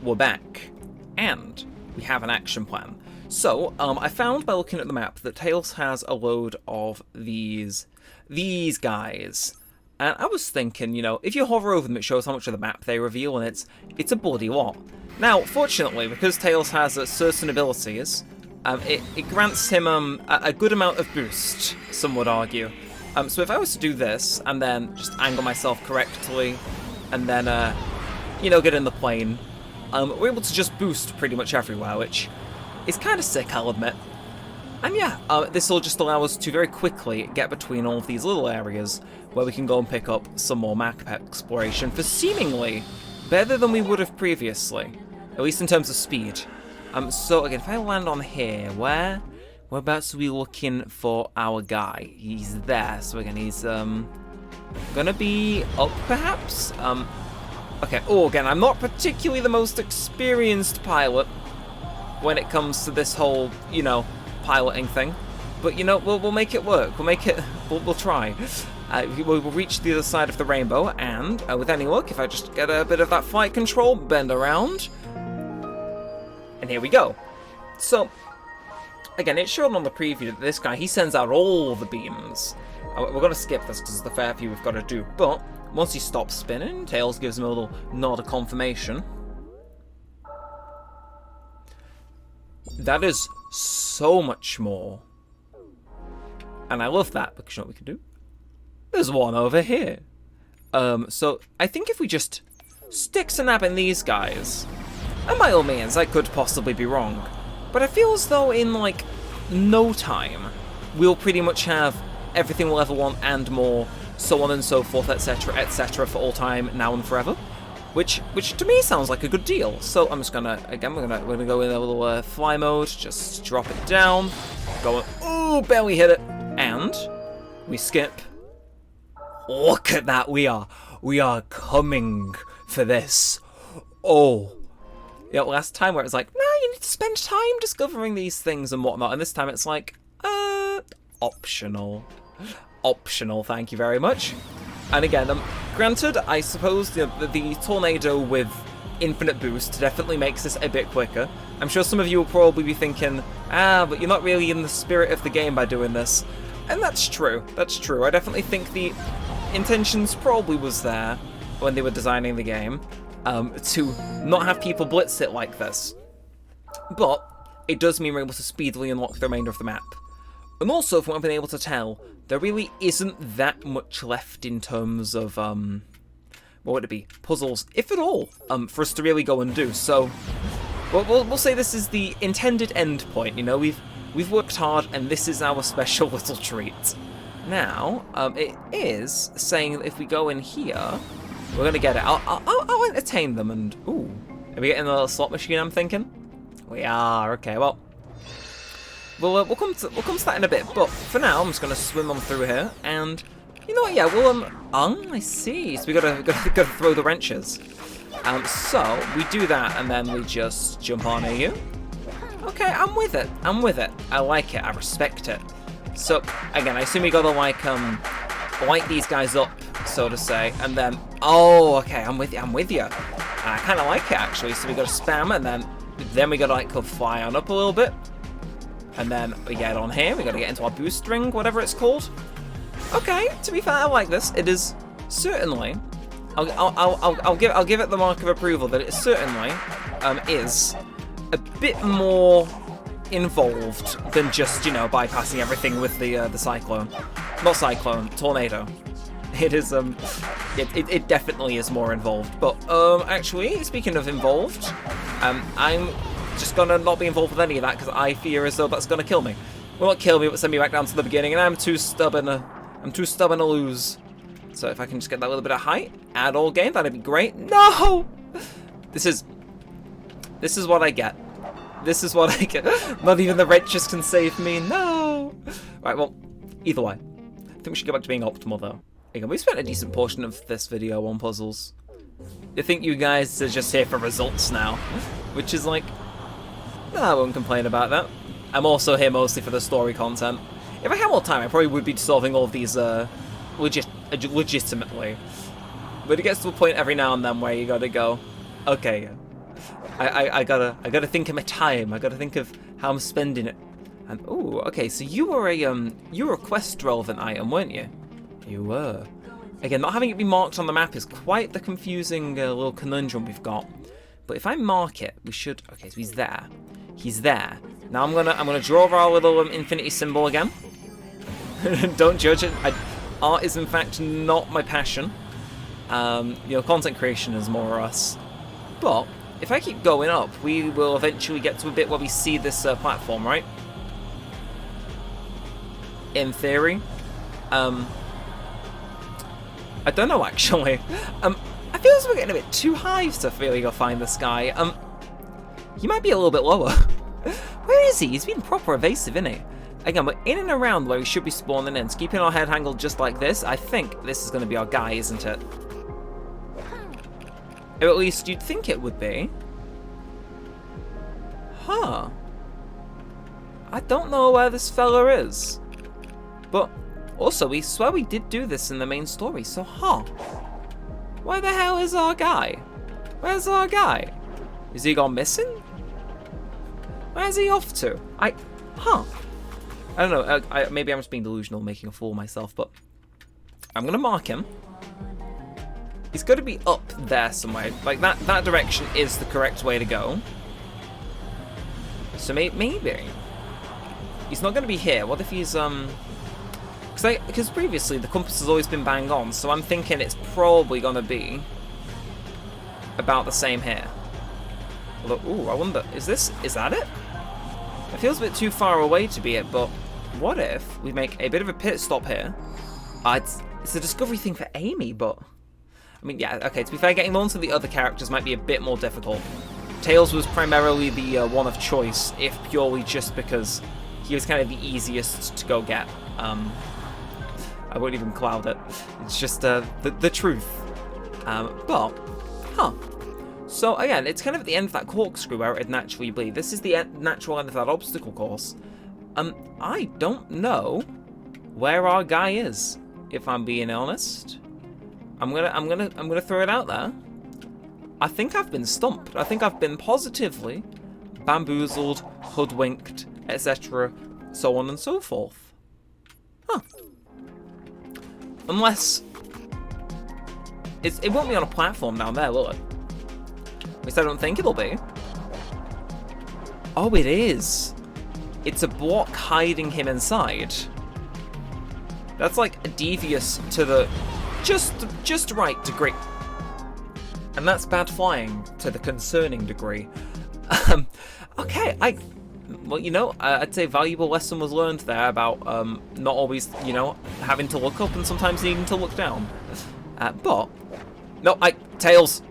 we're back, and we have an action plan. So, I found by looking at the map that Tails has a load of these guys. And I was thinking, you know, if you hover over them, it shows how much of the map they reveal, and it's a bloody lot. Now, fortunately, because Tails has certain abilities, it grants him a good amount of boost, some would argue. So if I was to do this, and then just angle myself correctly, and then, you know, get in the plane, we're able to just boost pretty much everywhere, which is kind of sick, I'll admit. And yeah, this will just allow us to very quickly get between all of these little areas where we can go and pick up some more map exploration for seemingly better than we would have previously, at least in terms of speed. So again, if I land on here, whereabouts are we looking for our guy? He's there, so again, he's gonna be up perhaps? Okay, again, I'm not particularly the most experienced pilot when it comes to this whole, you know, piloting thing, but you know, we'll make it work. We'll try. We'll reach the other side of the rainbow, and with any luck, if I just get a bit of that flight control, bend around, and here we go. So, again, it's shown on the preview that this guy, he sends out all the beams. We're going to skip this because it's the fair few we've got to do, but once he stops spinning, Tails gives him a little nod of confirmation. That is so much more. And I love that, because you know what we can do? There's one over here. So I think if we just stick to nabbing these guys, and by all means, I could possibly be wrong, but I feel as though in, like, no time, we'll pretty much have everything level 1 and more, so on and so forth, etc., for all time, now and forever. Which to me sounds like a good deal. So I'm just gonna, again, we're gonna go in a little fly mode, just drop it down, go, ooh, barely hit it, and we skip. Look at that, we are coming for this. Oh, yeah, last time where it was like, no, you need to spend time discovering these things and whatnot, and this time it's like, optional, thank you very much. And again, granted, I suppose the tornado with infinite boost definitely makes this a bit quicker. I'm sure some of you will probably be thinking, but you're not really in the spirit of the game by doing this. And that's true, I definitely think the intentions probably was there when they were designing the game, to not have people blitz it like this. But it does mean we're able to speedily unlock the remainder of the map. And also, from what I've been able to tell, there really isn't that much left in terms of, what would it be? Puzzles, if at all, for us to really go and do. So, we'll say this is the intended end point, you know, we've worked hard, and this is our special little treat. Now, it is saying that if we go in here, we're gonna get it. I'll entertain them, and, ooh, are we getting a little slot machine, I'm thinking? We are, okay, well. We'll come to that in a bit, but for now, I'm just gonna swim on through here, and you know what? Yeah, we'll I see. So we gotta throw the wrenches. So we do that, and then we just jump on you. Okay, I'm with it. I like it. I respect it. So again, I assume we gotta light these guys up, so to say, and then okay, I'm with you. I kind of like it actually. So we gotta spam, and then we gotta like go fly on up a little bit. And then we get on here, we gotta get into our boost ring, whatever it's called. Okay, to be fair, I like this. It is certainly, I'll give it the mark of approval that it certainly is a bit more involved than just, you know, bypassing everything with the cyclone. Not cyclone, tornado. It is it definitely is more involved. But actually, speaking of involved, I'm just gonna not be involved with any of that because I fear as though that's gonna kill me. Well, not kill me, but send me back down to the beginning, and I'm too stubborn to lose. So if I can just get that little bit of height, add all game, that'd be great. No! This is what I get. Not even the wrenches can save me. No! Right, well, either way. I think we should go back to being optimal, though. Again, we spent a decent portion of this video on puzzles. I think you guys are just here for results now. Which is like, no, I won't complain about that. I'm also here mostly for the story content. If I had more time, I probably would be solving all of these legitimately. But it gets to a point every now and then where you gotta go, okay, I gotta think of my time. I gotta think of how I'm spending it. And oh, okay, so you were a quest relevant item, weren't you? You were. Again, not having it be marked on the map is quite the confusing little conundrum we've got. But if I mark it, we should. Okay, so he's there. He's there. Now I'm gonna draw our little infinity symbol again. Don't judge it. Art is in fact not my passion. You know, content creation is more us. But if I keep going up, we will eventually get to a bit where we see this platform, right? In theory. I don't know actually. I feel as we're getting a bit too high to really go find this guy. He might be a little bit lower. Where is he? He's been proper evasive, isn't he? Again, we're in and around where we should be spawning in. So keeping our head angled just like this, I think this is going to be our guy, isn't it? Or at least you'd think it would be. Huh. I don't know where this fella is. But also, we swear we did do this in the main story, so huh. Where the hell is our guy? Where's our guy? Is he gone missing? Where's he off to? Huh. I don't know, maybe I'm just being delusional, making a fool of myself, but I'm gonna mark him. He's gotta be up there somewhere. Like, that direction is the correct way to go. So maybe. He's not gonna be here. What if he's, because previously the compass has always been bang on, so I'm thinking it's probably gonna be about the same here. Although, ooh, I wonder, is that it? It feels a bit too far away to be it, but what if we make a bit of a pit stop here? It's a discovery thing for Amy, but I mean, yeah, okay, to be fair, getting on to the other characters might be a bit more difficult. Tails was primarily the one of choice, if purely just because he was kind of the easiest to go get. I won't even cloud it. It's just the truth. But, huh. So again, it's kind of at the end of that corkscrew where it'd naturally be. This is the natural end of that obstacle course. I don't know where our guy is, if I'm being honest. I'm gonna throw it out there. I think I've been stumped. I think I've been positively bamboozled, hoodwinked, etc., so on and so forth. Huh. Unless it won't be on a platform down there, will it? At least I don't think it'll be. Oh, it is. It's a block hiding him inside. That's like devious to the just right degree. And that's bad flying to the concerning degree. Okay, well, you know, I'd say valuable lesson was learned there about not always, you know, having to look up and sometimes needing to look down. But no, Tails,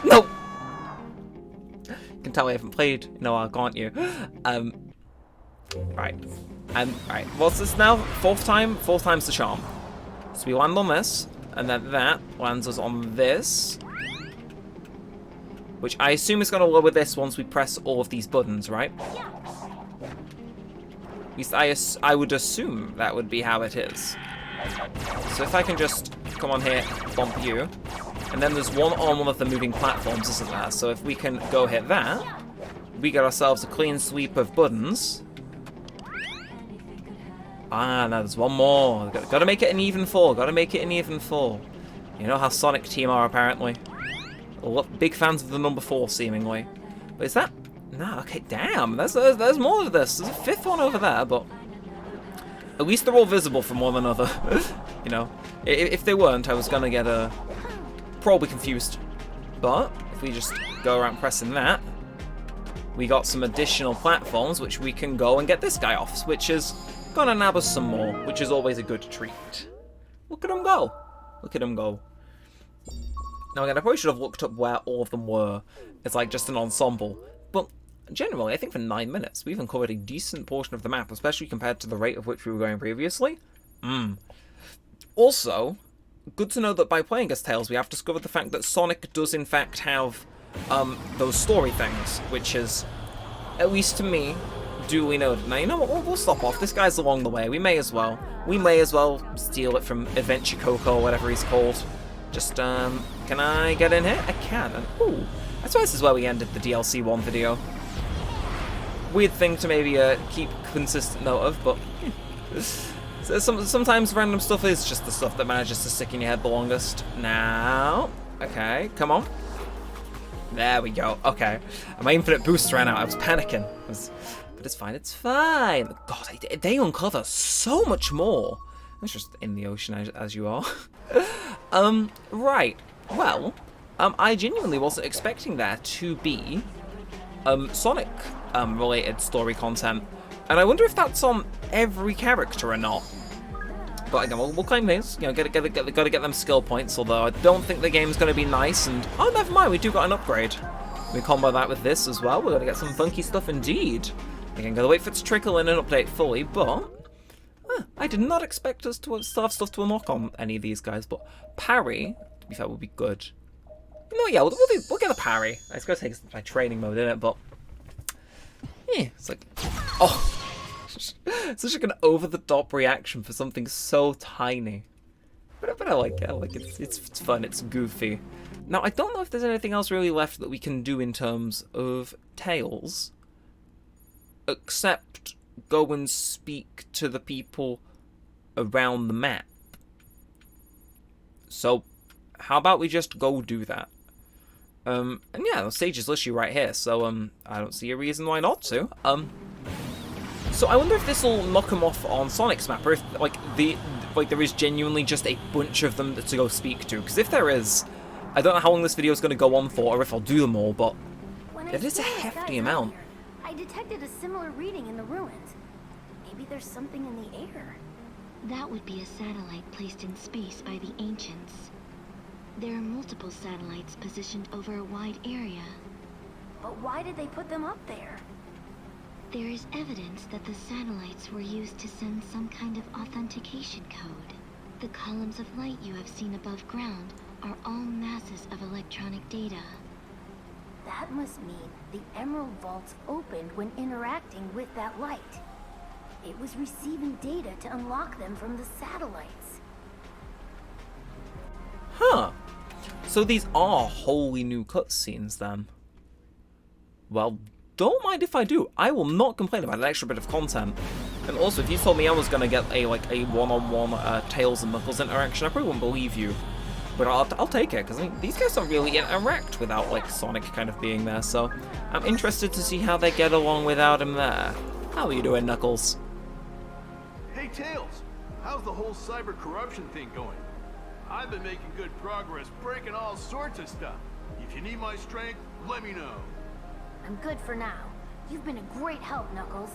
no. You can tell I haven't played in a while, can't you? Right. Right. What's this now? Fourth time's the charm. So we land on this, and then that lands us on this. Which I assume is going to lower this once we press all of these buttons, right? At least I would assume that would be how it is. So if I can just come on here, bump you. And then there's one on one of the moving platforms, isn't there? So if we can go hit that, we get ourselves a clean sweep of buttons. Ah, now there's one more. Gotta make it an even four. Gotta make it an even four. You know how Sonic Team are, apparently. Big fans of the number 4, seemingly. But is that... No, okay, damn. There's more to this. There's a fifth one over there, but... At least they're all visible from one another. You know? If they weren't, I was gonna get probably confused. But, if we just go around pressing that, we got some additional platforms which we can go and get this guy off, which is gonna nab us some more, which is always a good treat. Look at him go. Look at him go. Now again, I probably should have looked up where all of them were. It's like just an ensemble. But generally, I think for 9 minutes, we've uncovered a decent portion of the map, especially compared to the rate of which we were going previously. Also, good to know that by playing as Tails, we have discovered the fact that Sonic does in fact have those story things, which is, at least to me, duly noted. Now, you know what? We'll stop off. This guy's along the way. We may as well steal it from Adventure Koko, or whatever he's called. Just, can I get in here? I can. And, ooh, I suppose this is where we ended the DLC 1 video. Weird thing to maybe keep consistent note of, but so sometimes random stuff is just the stuff that manages to stick in your head the longest. Now, okay, come on. There we go. Okay, my infinite boost ran out. I was panicking. But it's fine. It's fine. God, they uncover so much more. It's just in the ocean as you are. Right. Well, I genuinely wasn't expecting there to be Sonic related story content, and I wonder if that's on every character or not. But again, we'll claim these. You know, gotta get them skill points. Although I don't think the game's gonna be nice. And oh, never mind, we do got an upgrade. We combo that with this as well. We're gonna get some funky stuff indeed. Again, gotta wait for it to trickle in and update fully. But I did not expect us to still have stuff to unlock on any of these guys. But parry, to be fair, would be good. No, yeah, we'll get a parry. It's gonna take my training mode in it, but yeah, it's like, oh. Such like an over-the-top reaction for something so tiny. But I like it. I like it. It's fun. It's goofy. Now, I don't know if there's anything else really left that we can do in terms of Tails. Except go and speak to the people around the map. So, how about we just go do that? And yeah, the stage is literally right here, so I don't see a reason why not to. So I wonder if this will knock them off on Sonic's map, or if there is genuinely just a bunch of them to go speak to. Because if there is, I don't know how long this video is going to go on for, or if I'll do them all, but it is a hefty amount. I detected a similar reading in the ruins. Maybe there's something in the air. That would be a satellite placed in space by the ancients. There are multiple satellites positioned over a wide area. But why did they put them up there? There is evidence that the satellites were used to send some kind of authentication code. The columns of light you have seen above ground are all masses of electronic data. That must mean the Emerald Vaults opened when interacting with that light. It was receiving data to unlock them from the satellites. Huh. So these are wholly new cutscenes then. Well, don't mind if I do. I will not complain about an extra bit of content. And also, if you told me I was gonna get a one-on-one Tails and Knuckles interaction, I probably wouldn't believe you. But I'll take it, because I mean, these guys don't really interact without like Sonic kind of being there. So I'm interested to see how they get along without him there. How are you doing, Knuckles? Hey, Tails. How's the whole cyber corruption thing going? I've been making good progress breaking all sorts of stuff. If you need my strength, let me know. I'm good for now. You've been a great help, Knuckles.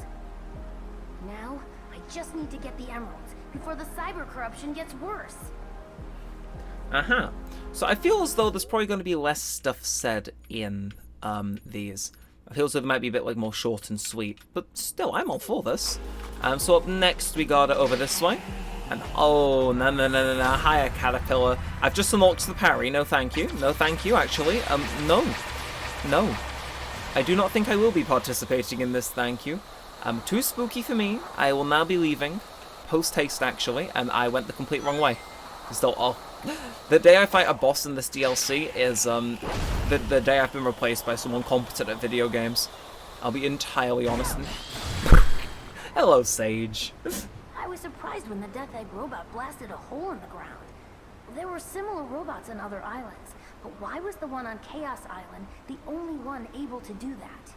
Now, I just need to get the emeralds before the cyber corruption gets worse. Uh-huh. So I feel as though there's probably going to be less stuff said in these. I feel as though they might be a bit like more short and sweet, but still, I'm all for this. So up next, we got it over this way. And oh, no, hiya, Caterpillar. I've just unlocked the parry. No, thank you. No, thank you, actually. No. I do not think I will be participating in this, thank you. Too spooky for me. I will now be leaving. Post-haste, actually, and I went the complete wrong way. Still, oh. The day I fight a boss in this DLC is the day I've been replaced by someone competent at video games. I'll be entirely honest. Hello, Sage. I was surprised when the Death Egg robot blasted a hole in the ground. There were similar robots on other islands, but why was the one on Chaos Island the only one able to do that?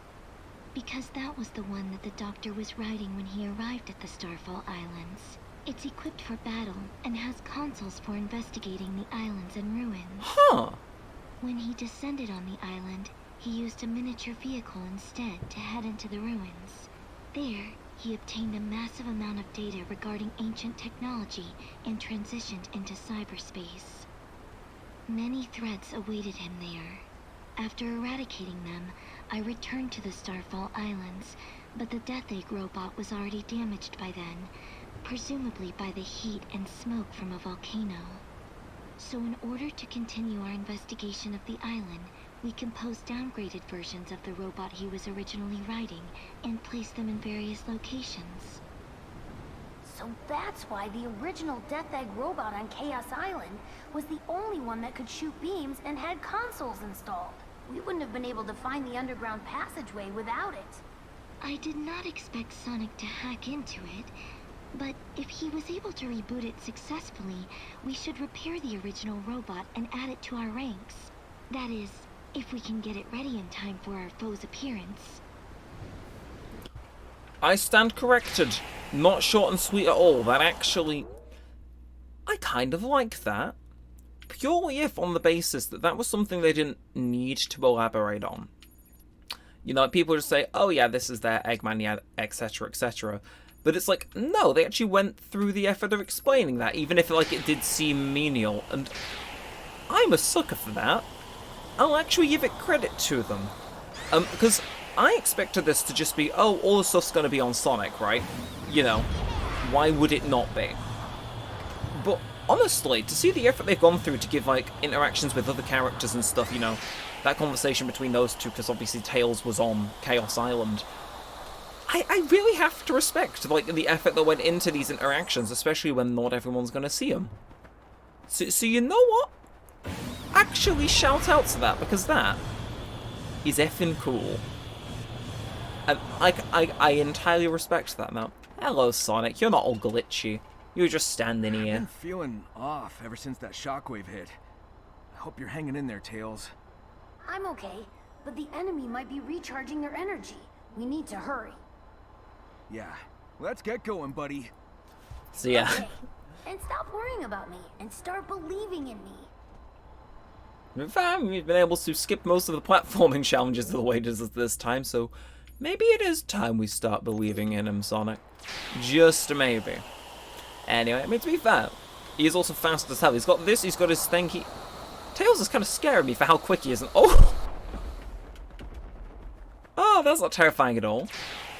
Because that was the one that the Doctor was riding when he arrived at the Starfall Islands. It's equipped for battle and has consoles for investigating the islands and ruins. Huh. When he descended on the island, he used a miniature vehicle instead to head into the ruins. There, he obtained a massive amount of data regarding ancient technology and transitioned into cyberspace. Many threats awaited him there. After eradicating them, I returned to the Starfall Islands, but the Death Egg robot was already damaged by then, presumably by the heat and smoke from a volcano. So in order to continue our investigation of the island, we composed downgraded versions of the robot he was originally riding and placed them in various locations. So that's why the original Death Egg robot on Chaos Island was the only one that could shoot beams and had consoles installed. We wouldn't have been able to find the underground passageway without it. I did not expect Sonic to hack into it, but if he was able to reboot it successfully, we should repair the original robot and add it to our ranks. That is, if we can get it ready in time for our foe's appearance. I stand corrected. Not short and sweet at all. That actually... I kind of like that. Purely if on the basis that that was something they didn't need to elaborate on. You know, people just say, oh yeah, this is their Eggman, yeah, etc, etc. But it's like, no, they actually went through the effort of explaining that, even if like it did seem menial. And I'm a sucker for that. I'll actually give it credit to them. Because I expected this to just be, oh, all the stuff's going to be on Sonic, right? You know, why would it not be? But honestly, to see the effort they've gone through to give, like, interactions with other characters and stuff, you know, that conversation between those two, because obviously Tails was on Chaos Island, I really have to respect, like, the effort that went into these interactions, especially when not everyone's going to see them. So you know what? Actually shout out to that, because that is effing cool. And I entirely respect that now. Hello, Sonic. You're not all glitchy. You're just standing I've here. been feeling off ever since that shockwave hit. I hope you're hanging in there, Tails. I'm okay, but the enemy might be recharging their energy. We need to hurry. Yeah, let's get going, buddy. So yeah. Okay. And stop worrying about me, and start believing in me. In fact, we've been able to skip most of the platforming challenges of the way this time, so maybe it is time we start believing in him, Sonic. Just maybe. Anyway, I mean, to be fair, he is also fast as hell. He's got this, he's got his thing. Tails is kind of scaring me for how quick he is. And oh! Oh, that's not terrifying at all.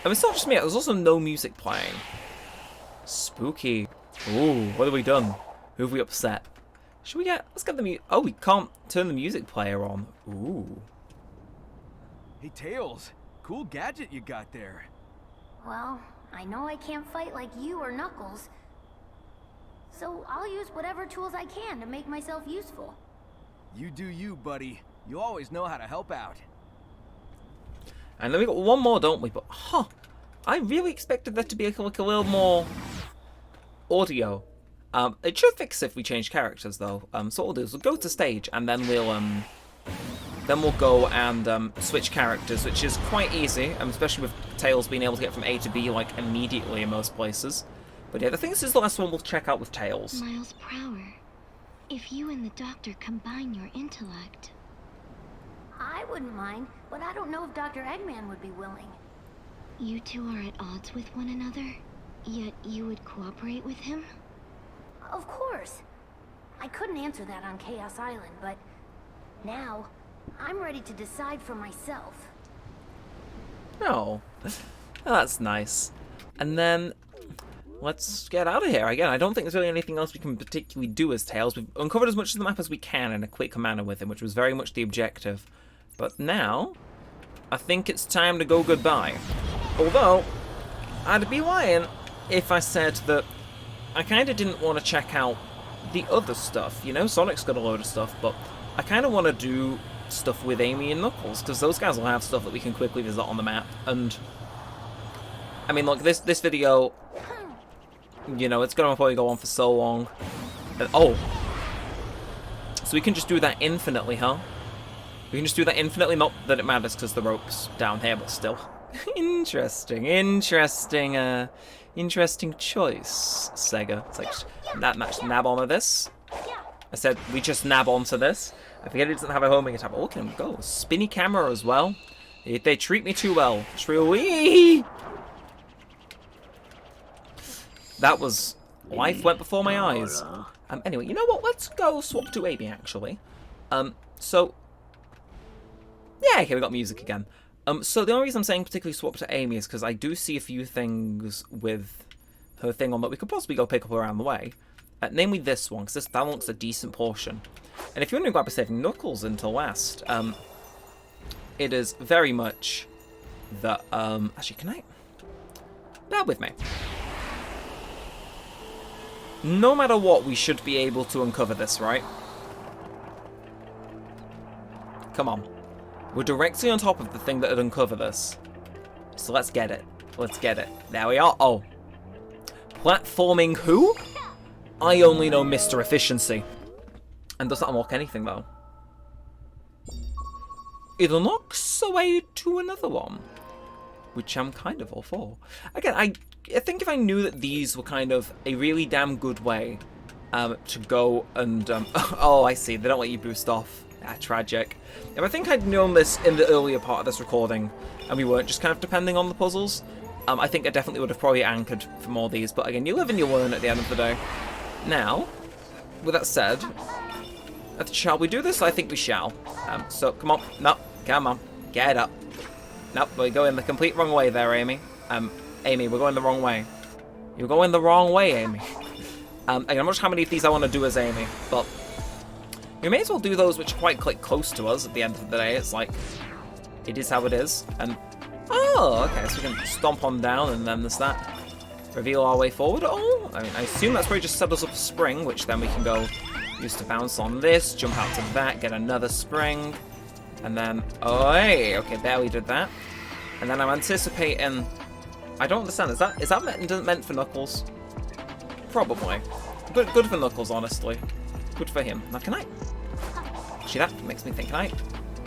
I mean, it's not just me, there's also no music playing. Spooky. Ooh, what have we done? Who have we upset? Should we get... Let's get the music... Oh, we can't turn the music player on. Ooh. Hey, Tails. Cool gadget you got there. Well, I know I can't fight like you or Knuckles, so I'll use whatever tools I can to make myself useful. You do you, buddy. You always know how to help out. And then we got one more, don't we? But, huh. I really expected there to be like a little more audio. It should fix if we change characters, though. So what we'll do is we'll go to stage, and then we'll go and switch characters, which is quite easy, especially with Tails being able to get from A to B like immediately in most places. But yeah, I think this is the last one we'll check out with Tails. Miles per hour. If you and the Doctor combine your intellect... I wouldn't mind, but I don't know if Dr. Eggman would be willing. You two are at odds with one another, yet you would cooperate with him? Of course. I couldn't answer that on Chaos Island, but now I'm ready to decide for myself. Oh, that's nice. And then let's get out of here. Again, I don't think there's really anything else we can particularly do as Tails. We've uncovered as much of the map as we can in a quick manner with him, which was very much the objective. But now, I think it's time to go goodbye. Although, I'd be lying if I said that I kind of didn't want to check out the other stuff. You know, Sonic's got a load of stuff, but I kind of want to do stuff with Amy and Knuckles, because those guys will have stuff that we can quickly visit on the map. And I mean, look, this video, you know, it's gonna probably go on for so long. And, oh, so we can just do that infinitely, huh? We can just do that infinitely. Not that it matters because the rope's down here, but still. Interesting choice, Sega. It's like, just nab onto this. I said we just nab onto this. I forget it doesn't have a homing attack. Oh, look at him go. Spinny camera as well. They treat me too well. Wee! That was... Life went before my eyes. Anyway, you know what? Let's go swap to Amy, actually. So... Yeah, okay, we got music again. So the only reason I'm saying particularly swap to Amy is because I do see a few things with her thing on that we could possibly go pick up around the way. Namely this one, because that looks a decent portion. And if you're wondering why we're saving Knuckles until last, it is very much that, actually, can I? Bear with me. no matter what, we should be able to uncover this, right? Come on. We're directly on top of the thing that would uncover this. So let's get it. Let's get it. There we are. Oh. Platforming who? I only know Mr. Efficiency. And does not unlock anything, though. It unlocks a way to another one. Which I'm kind of all for. Again, I think if I knew that these were kind of a really damn good way to go and... oh, I see. They don't let you boost off. Ah, tragic. If I think I'd known this in the earlier part of this recording, and we weren't just kind of depending on the puzzles, I think I definitely would have probably anchored for more of these. But again, you live and you learn at the end of the day. Now, with that said, shall we do this? I think we shall. So, come on. No, come on. Get up. Nope, we're going the complete wrong way there, Amy. Amy, we're going the wrong way. You're going the wrong way, Amy. Again, I'm not sure how many of these I want to do as Amy, but we may as well do those which are quite close to us at the end of the day. It's like, it is how it is. And, oh, okay, so we can stomp on down, and then there's that. Reveal our way forward. Oh, I mean, I assume that's where he just set us up a spring, which then we can go use to bounce on this, jump out to that, get another spring. And then, oh, hey, okay, there we did that. And then I'm anticipating... I don't understand, is that meant for Knuckles? Probably. Good for Knuckles, honestly. Good for him. Now, can I... Actually, that makes me think, can I...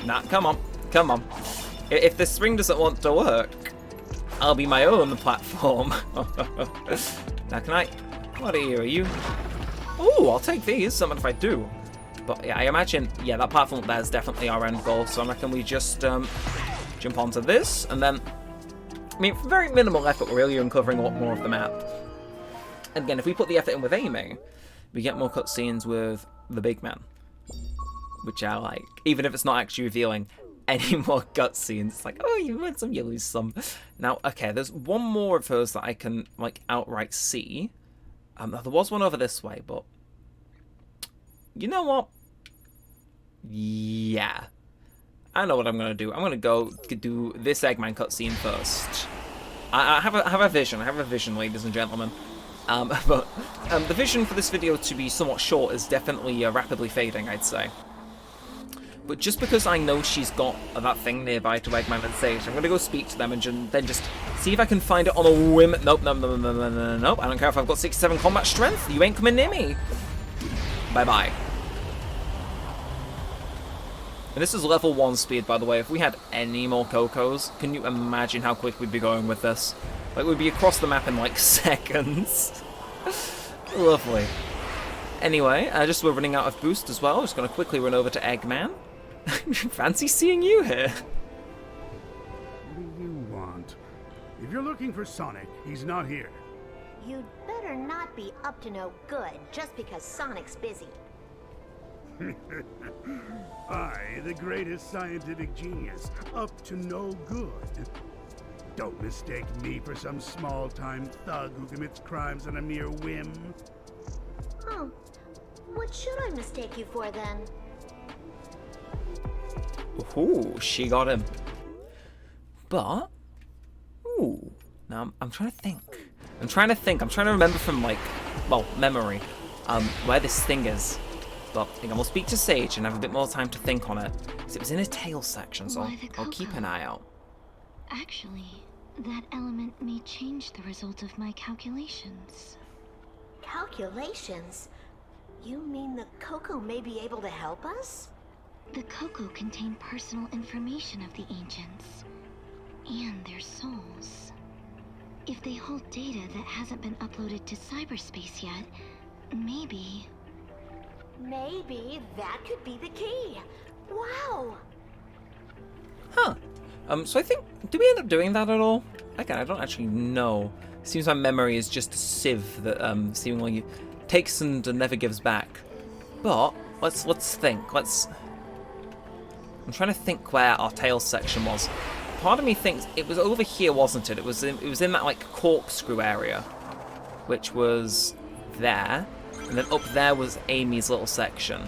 Nah, come on. Come on. If this spring doesn't want to work, I'll be my own platform. Now, can I... What are you? Oh, I'll take these, something if I do. But yeah, I imagine, yeah, that platform up there is definitely our end goal. So I reckon we just jump onto this, and then, I mean, for very minimal effort, we're really uncovering a lot more of the map. And again, if we put the effort in with Amy, we get more cutscenes with the big man, which I like. Even if it's not actually revealing any more cutscenes, it's like, oh, you win some, you lose some. Now, okay, there's one more of those that I can like outright see. There was one over this way, but. You know what? Yeah. I know what I'm going to do. I'm going to go do this Eggman cutscene first. I have a vision. I have a vision, ladies and gentlemen. But the vision for this video to be somewhat short is definitely rapidly fading, I'd say. But just because I know she's got that thing nearby to Eggman and Sage, I'm going to go speak to them and then just see if I can find it on a whim. Nope. I don't care if I've got 67 combat strength. You ain't coming near me. Bye-bye. And this is level 1 speed, by the way. If we had any more Kokos, can you imagine how quick we'd be going with this? Like, we'd be across the map in, like, seconds. Lovely. Anyway, just we're running out of boost as well. Just going to quickly run over to Eggman. Fancy seeing you here. What do you want? If you're looking for Sonic, he's not here. You'd better not be up to no good just because Sonic's busy. I, the greatest scientific genius, up to no good. Don't mistake me for some small-time thug who commits crimes on a mere whim. Oh, what should I mistake you for then? Ooh, she got him. But, ooh, now I'm trying to think. I'm trying to remember from, like, well, memory, where this thing is. But I think I will speak to Sage and have a bit more time to think on it. Because it was in a tail section, so I'll keep an eye out. Actually, that element may change the result of my calculations. Calculations? You mean the Koko may be able to help us? The Koko contain personal information of the ancients and their souls. If they hold data that hasn't been uploaded to cyberspace yet, maybe that could be the key. Wow. Huh. So I think, did we end up doing that at all? Again, I don't actually know. Seems my memory is just a sieve that seemingly takes and never gives back. But let's think. I'm trying to think where our tails section was. Part of me thinks it was over here, wasn't it? It was in that like corkscrew area, which was there, and then up there was Amy's little section.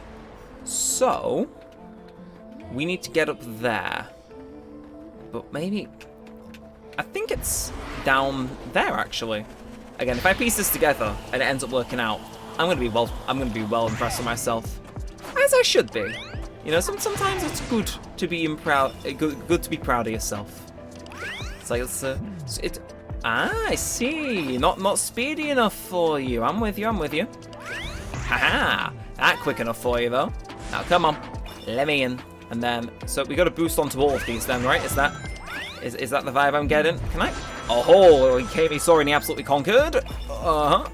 So we need to get up there. But maybe I think it's down there actually. Again, if I piece this together and it ends up working out, I'm gonna be well impressed with myself, as I should be. You know, sometimes it's good to be good to be proud of yourself. It's like I see. Not speedy enough for you. I'm with you. Haha! That quick enough for you though. Now come on, let me in. And then, so we got to boost onto all of these then, right? Is that the vibe I'm getting? Can I? Oh, he came, he saw, and he absolutely conquered. Uh-huh.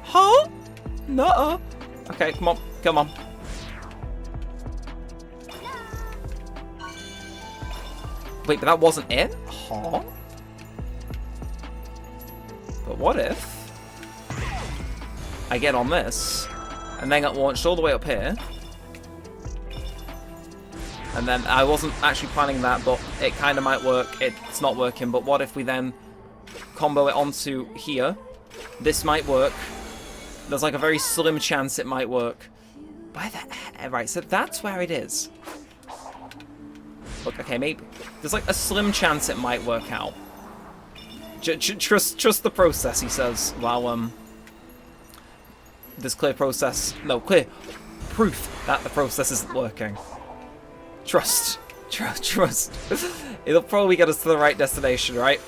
Huh? Nuh-uh. Okay, come on. Wait, but that wasn't it? Huh? But what if I get on this, and then get launched all the way up here, and then I wasn't actually planning that, but it kind of might work. It's not working, but what if we then combo it onto here? This might work. There's like a very slim chance it might work. Why the... Right, so that's where it is. Look, okay, maybe... There's like a slim chance it might work out. Trust the process, he says, while, there's clear proof that the process isn't working. Trust. It'll probably get us to the right destination, right?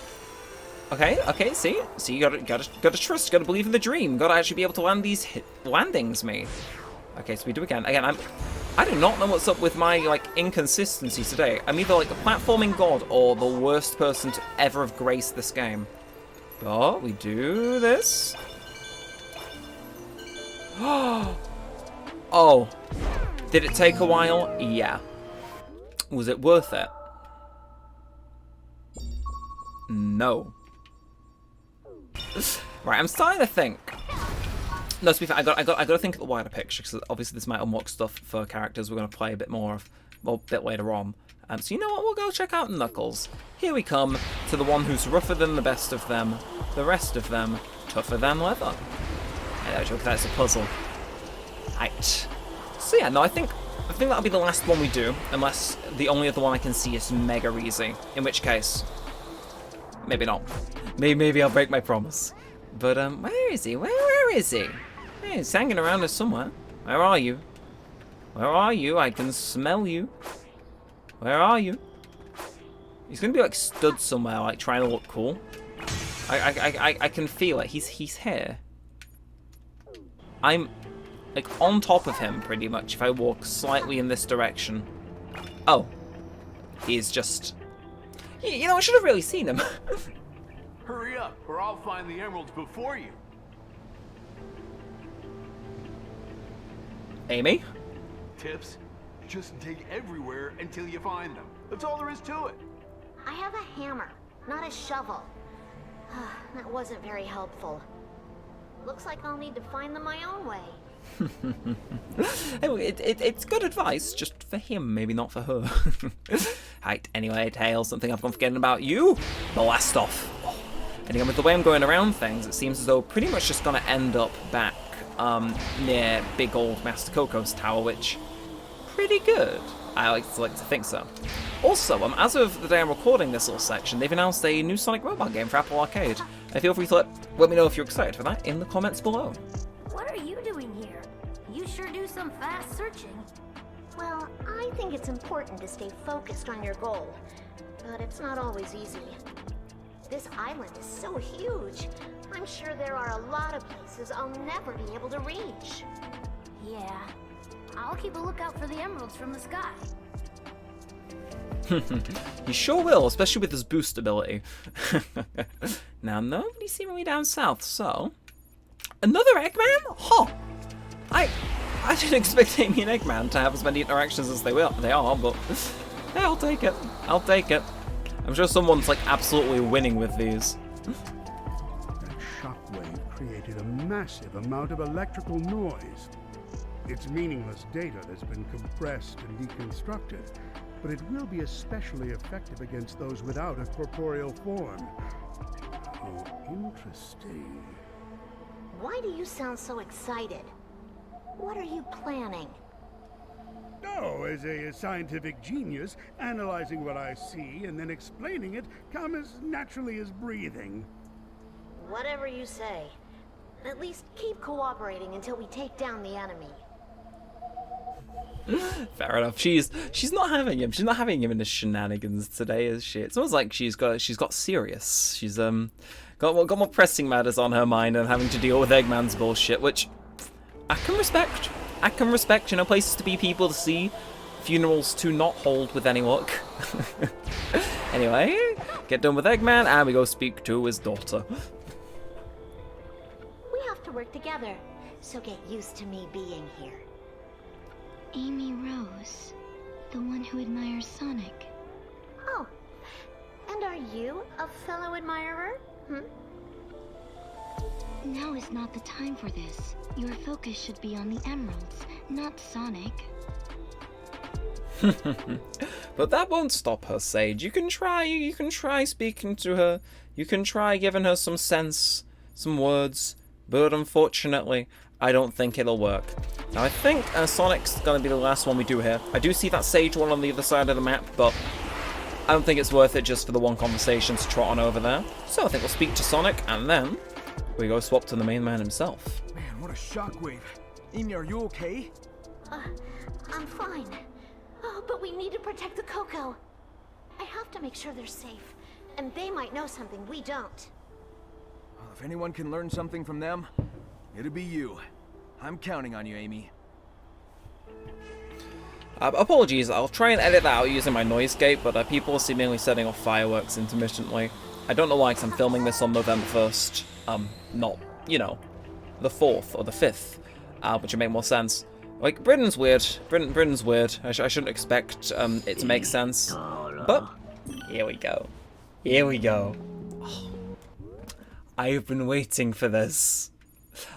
Okay, see, you gotta trust, gotta believe in the dream, gotta actually be able to land these landings, mate. Okay, so we do again. I do not know what's up with my, like, inconsistency today. I'm either, like, the platforming god or the worst person to ever have graced this game. But we do this. Oh. Did it take a while? Yeah. Was it worth it? No. Right, I'm starting to think. No, to be fair, I got to think of the wider picture, because obviously this might unlock stuff for characters we're going to play a bit more of, well, a bit later on. So you know what, we'll go check out Knuckles. Here we come to the one who's rougher than the best of them, the rest of them tougher than leather. I joke, that's a puzzle. Right. So yeah, no, I think that'll be the last one we do, unless the only other one I can see is mega easy, in which case, maybe not. Maybe I'll break my promise. But, where is he? Where is he? Hey, he's hanging around us somewhere. Where are you? Where are you? I can smell you. Where are you? He's gonna be, like, stood somewhere, like, trying to look cool. I can feel it. He's here. I'm, like, on top of him, pretty much, if I walk slightly in this direction. Oh. He's just... You know, I should have really seen him. Hurry up, or I'll find the emeralds before you. Amy? Tips? Just dig everywhere until you find them. That's all there is to it. I have a hammer, not a shovel. That wasn't very helpful. Looks like I'll need to find them my own way. It's good advice, just for him, maybe not for her. Right, anyway, Tails, something I've gone forgetting about you. Blast off. And again, with the way I'm going around things, it seems as though pretty much just going to end up back near big old Master Koko's tower, which pretty good. I like to think so. Also, as of the day I'm recording this little section, they've announced a new Sonic mobile game for Apple Arcade. And feel free to let me know if you're excited for that in the comments below. What are you doing here? You sure do some fast searching. Well, I think it's important to stay focused on your goal, but it's not always easy. This island is so huge. I'm sure there are a lot of places I'll never be able to reach. Yeah. I'll keep a lookout for the emeralds from the sky. You sure will, especially with his boost ability. Now, nobody's seemingly down south, so... Another Eggman? Huh! I didn't expect Amy and Eggman to have as many interactions as they are, but... Hey, I'll take it. I'll take it. I'm sure someone's, like, absolutely winning with these. That shockwave created a massive amount of electrical noise. It's meaningless data that's been compressed and deconstructed, but it will be especially effective against those without a corporeal form. Oh, interesting. Why do you sound so excited? What are you planning? Oh, as a scientific genius, analyzing what I see and then explaining it come as naturally as breathing. Whatever you say. At least keep cooperating until we take down the enemy. Fair enough. She's not having him. She's not having him in his shenanigans today, is she? It's almost like she's got serious. She's got more pressing matters on her mind than having to deal with Eggman's bullshit, which I can respect. I can respect. You know, places to be, people to see, funerals to not hold with any luck. Anyway, get done with Eggman and we go speak to his daughter. We have to work together, so get used to me being here. Amy Rose, the one who admires Sonic. Oh, and are you a fellow admirer? Now is not the time for this. Your focus should be on the emeralds, not Sonic. But that won't stop her, Sage. You can try speaking to her. You can try giving her some sense, some words. But unfortunately, I don't think it'll work. Now, I think Sonic's going to be the last one we do here. I do see that Sage one on the other side of the map, but I don't think it's worth it just for the one conversation to trot on over there. So I think we'll speak to Sonic, and then we go swap to the main man himself. Man, what a shockwave. Amy, are you okay? I'm fine. Oh, but we need to protect the Koko. I have to make sure they're safe, and they might know something we don't. Well, if anyone can learn something from them, it'll be you. I'm counting on you, Amy. Apologies, I'll try and edit that out using my noise gate, but people are seemingly setting off fireworks intermittently. I don't know why, because I'm filming this on November 1st, not, you know, the 4th or the 5th, which would make more sense. Like, Britain's weird. Britain's weird. I shouldn't expect it to make sense. But, here we go. Here we go. Oh, I have been waiting for this.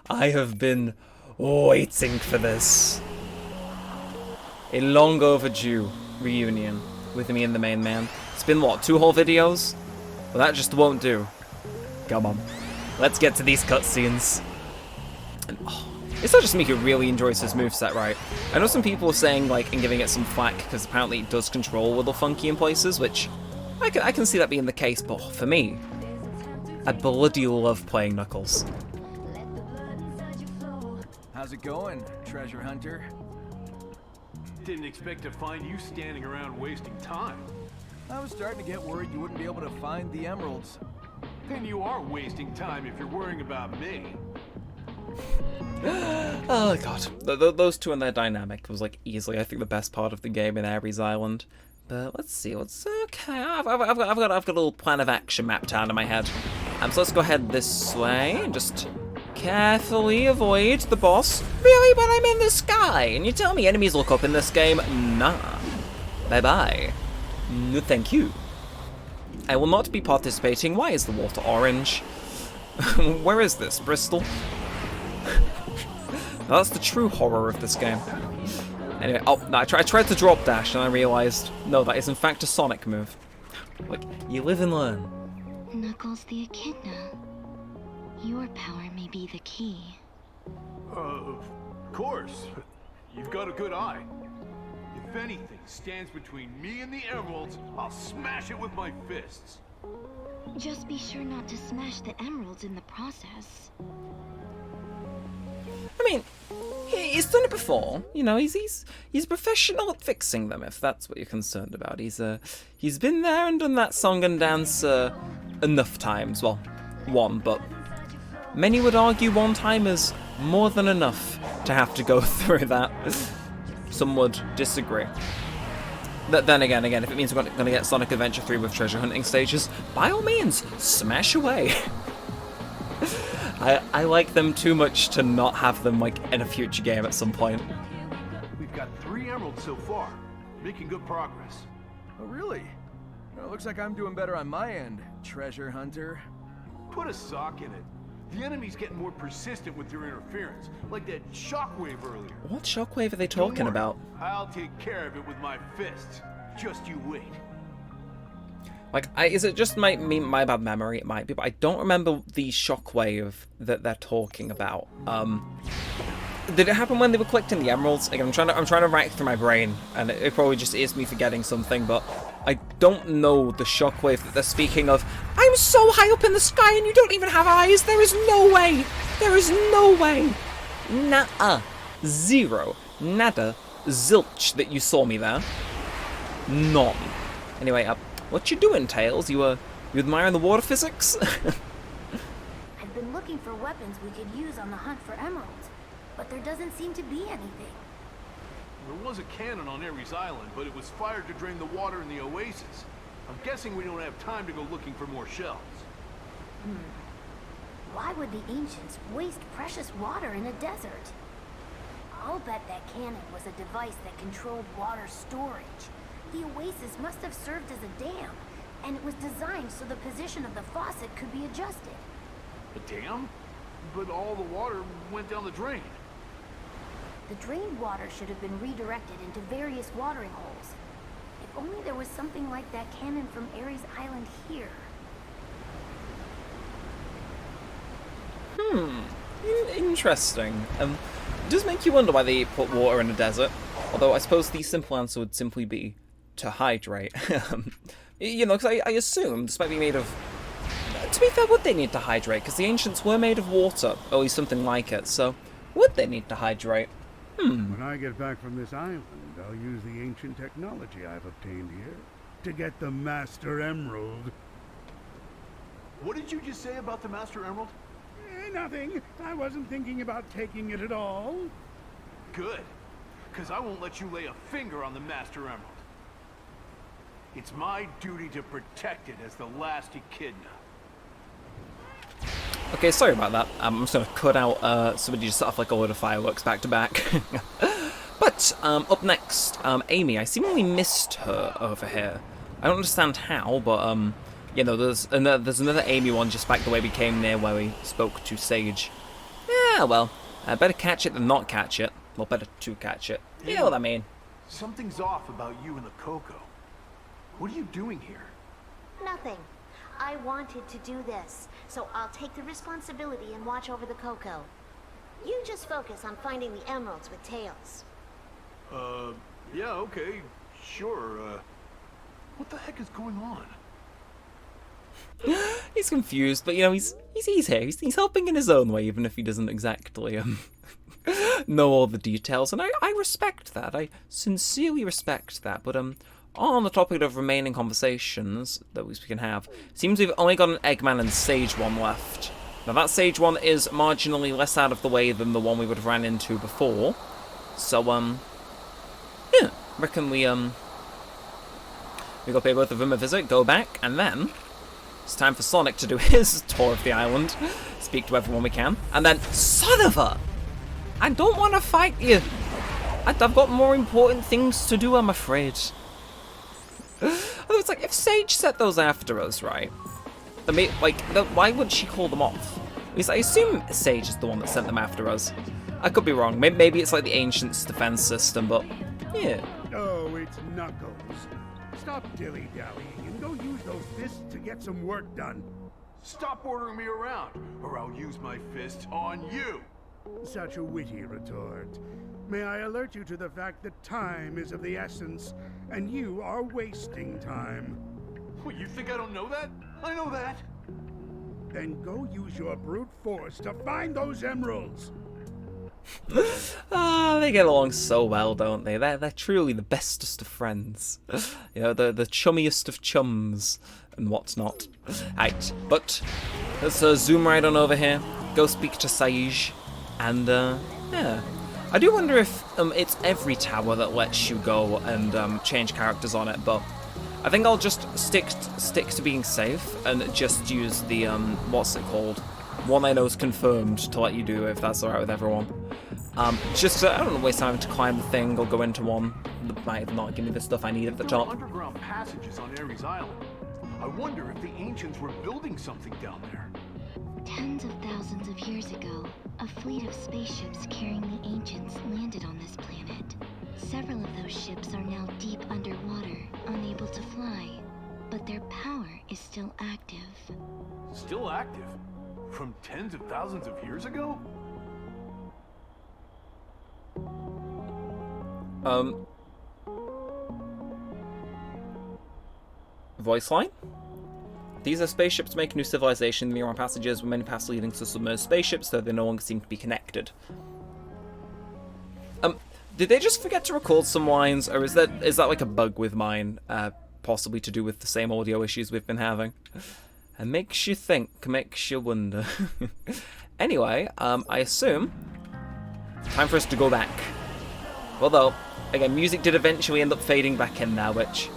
I have been waiting for this. A long overdue reunion with me and the main man. It's been, what, 2 whole videos? Well, that just won't do. Come on. Let's get to these cutscenes. And, oh, it's not just me who really enjoys his moveset, right? I know some people are saying, like, and giving it some flack, because apparently it does control a little funky in places, which I can see that being the case, but for me, I bloody love playing Knuckles. How's it going, treasure hunter? Didn't expect to find you standing around wasting time. I was starting to get worried you wouldn't be able to find the emeralds. Then you are wasting time if you're worrying about me. Oh god, those two and their dynamic was like easily, I think, the best part of the game in Ares Island. But let's see what's okay. I've got a little plan of action mapped out in my head. So let's go ahead this way and just carefully avoid the boss. Really, but I'm in the sky, and you tell me enemies look up in this game? Nah. Bye bye. No, thank you. I will not be participating. Why is the water orange? Where is this, Bristol? That's the true horror of this game. Anyway, oh, no, I tried to drop dash and I realized, no, that is in fact a Sonic move. Like, you live and learn. Knuckles the Echidna. Your power may be the key. Of course. You've got a good eye. If anything stands between me and the emeralds, I'll smash it with my fists. Just be sure not to smash the emeralds in the process. I mean, he's done it before. You know, he's a professional at fixing them, if that's what you're concerned about. He's been there and done that song and dance enough times. Well, one, but many would argue one time is more than enough to have to go through that. Some would disagree. But then again, if it means we're going to get Sonic Adventure 3 with treasure hunting stages, by all means, smash away. I like them too much to not have them, like, in a future game at some point. We've got 3 emeralds so far, making good progress. Oh, really? Well, it looks like I'm doing better on my end, treasure hunter. Put a sock in it. The enemy's getting more persistent with their interference, like that shockwave earlier. What shockwave are they talking about? I'll take care of it with my fists. Just you wait. Like, is it just my bad memory? It might be, but I don't remember the shockwave that they're talking about. Did it happen when they were collecting the emeralds? Again, I'm trying to rack through my brain, and it probably just is me forgetting something, but I don't know the shockwave that they're speaking of. I'm so high up in the sky and you don't even have eyes? There is no way! There is no way! Nah, zero, nada, zilch that you saw me there. None. Anyway, what you doing, Tails? You admiring the water physics? I've been looking for weapons we could use on the hunt for emeralds, but there doesn't seem to be anything. There was a cannon on Ares Island, but it was fired to drain the water in the oasis. I'm guessing we don't have time to go looking for more shells. Why would the ancients waste precious water in a desert? I'll bet that cannon was a device that controlled water storage. The oasis must have served as a dam, and it was designed so the position of the faucet could be adjusted. A dam? But all the water went down the drain. The drained water should have been redirected into various watering holes. If only there was something like that cannon from Ares Island here. Interesting. It does make you wonder why they put water in a desert. Although I suppose the simple answer would simply be to hydrate. You know, because I assume, despite being made of... To be fair, would they need to hydrate? Because the ancients were made of water, or at least something like it, so would they need to hydrate? When I get back from this island, I'll use the ancient technology I've obtained here to get the Master Emerald. What did you just say about the Master Emerald? Nothing. I wasn't thinking about taking it at all. Good. Because I won't let you lay a finger on the Master Emerald. It's my duty to protect it as the last Echidna. Okay, sorry about that. I'm just going to cut out somebody just set off like a load of fireworks back to back. But, up next, Amy. I seemingly missed her over here. I don't understand how, but, you know, there's another Amy one just back the way we came near where we spoke to Sage. Yeah, well, better catch it than not catch it. Well, better to catch it. You know what I mean. Something's off about you and the Koko. What are you doing here? Nothing. I wanted to do this, so I'll take the responsibility and watch over the Koko. You just focus on finding the emeralds with Tails. Yeah, okay, sure, what the heck is going on? He's confused, but, you know, he's here. He's helping in his own way, even if he doesn't exactly, know all the details, and I respect that. I sincerely respect that, but, on the topic of remaining conversations that we can have, seems we've only got an Eggman and Sage one left. Now that Sage one is marginally less out of the way than the one we would have ran into before. So, yeah, reckon we go pay both of them a visit, go back, and then it's time for Sonic to do his tour of the island, speak to everyone we can, and then, son of a! I don't want to fight you! I've got more important things to do, I'm afraid. It's like, if Sage set those after us, right? Why would she call them off? At least I assume Sage is the one that sent them after us. I could be wrong. Maybe it's like the Ancients' defense system, but yeah. Oh, it's Knuckles. Stop dilly-dallying and go use those fists to get some work done. Stop ordering me around, or I'll use my fists on you! Such a witty retort. May I alert you to the fact that time is of the essence, and you are wasting time. What, you think I don't know that? I know that! Then go use your brute force to find those emeralds! They get along so well, don't they? They're truly the bestest of friends. You know, the chummiest of chums and whatnot. Right, but let's zoom right on over here, go speak to Sage, and yeah. I do wonder if it's every tower that lets you go and change characters on it, but I think I'll just stick to being safe and just use the what's it called? One I know is confirmed to let you do if that's alright with everyone. Just I don't want to waste time to climb the thing or go into one that might not give me the stuff I need at the top. There are underground passages on Ares Island. I wonder if the ancients were building something down there. Tens of thousands of years ago, a fleet of spaceships carrying the ancients landed on this planet. Several of those ships are now deep underwater, unable to fly, but their power is still active. Still active? From tens of thousands of years ago? Voice line? These are spaceships make new civilization near passages with many paths leading to submerged spaceships, though they no longer seem to be connected. Did they just forget to record some lines, or is that like a bug with mine, possibly to do with the same audio issues we've been having? It makes you think, makes you wonder. Anyway, I assume time for us to go back. Although, again, music did eventually end up fading back in there, which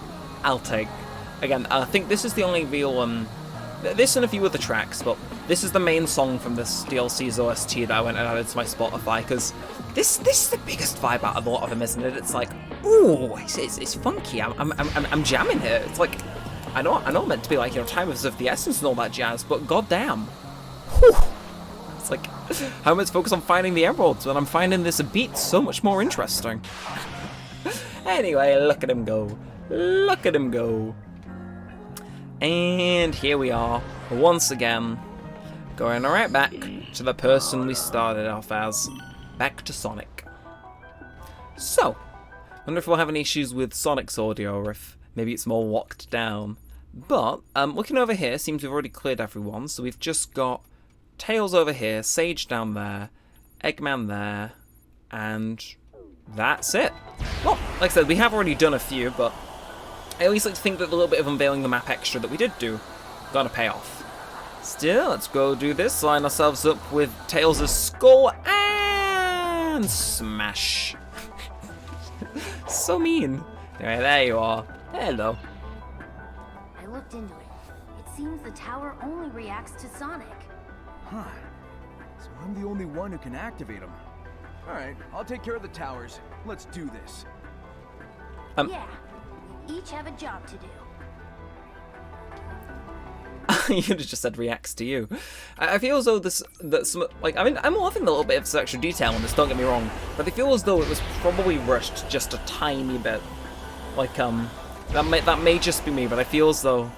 I'll take. Again, I think this is the only real, this and a few other tracks, but this is the main song from this DLC's OST that I went and added to my Spotify, because this is the biggest vibe out of a lot of them, isn't it? It's like, ooh, it's funky. I'm jamming here. It's like, I know I'm meant to be like, you know, time is of the essence and all that jazz, but goddamn, whew. It's like, how much focus on finding the emeralds when I'm finding this beat so much more interesting. Anyway, look at him go. Look at him go. And here we are, once again, going right back to the person we started off as. Back to Sonic. So, wonder if we'll have any issues with Sonic's audio, or if maybe it's more locked down. But, looking over here, seems we've already cleared everyone, so we've just got Tails over here, Sage down there, Eggman there, and that's it. Well, like I said, we have already done a few, but I always like to think that the little bit of unveiling the map extra that we did do gonna pay off. Still, let's go do this, line ourselves up with Tails' skull, and smash. So mean. Anyway, there you are. Hello. I looked into it. It seems the tower only reacts to Sonic. Huh. So I'm the only one who can activate them. Alright, I'll take care of the towers. Let's do this. Yeah. We each have a job to do. You could have just said reacts to you. I feel as though I'm loving the little bit of extra detail on this, don't get me wrong, but I feel as though it was probably rushed just a tiny bit. Like, that may just be me, but I feel as though,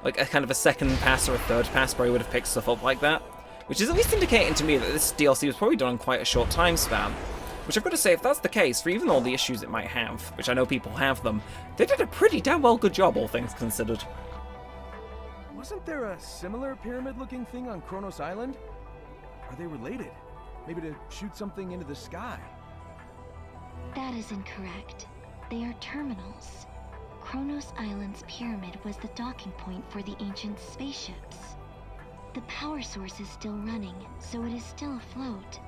like, a kind of a second pass or a third pass probably would have picked stuff up like that, which is at least indicating to me that this DLC was probably done in quite a short time span. Which I've got to say, if that's the case, for even all the issues it might have, which I know people have them, they did a pretty damn well good job, all things considered. Wasn't there a similar pyramid-looking thing on Ouranos Island? Are they related? Maybe to shoot something into the sky? That is incorrect. They are terminals. Ouranos Island's pyramid was the docking point for the ancient spaceships. The power source is still running, so it is still afloat.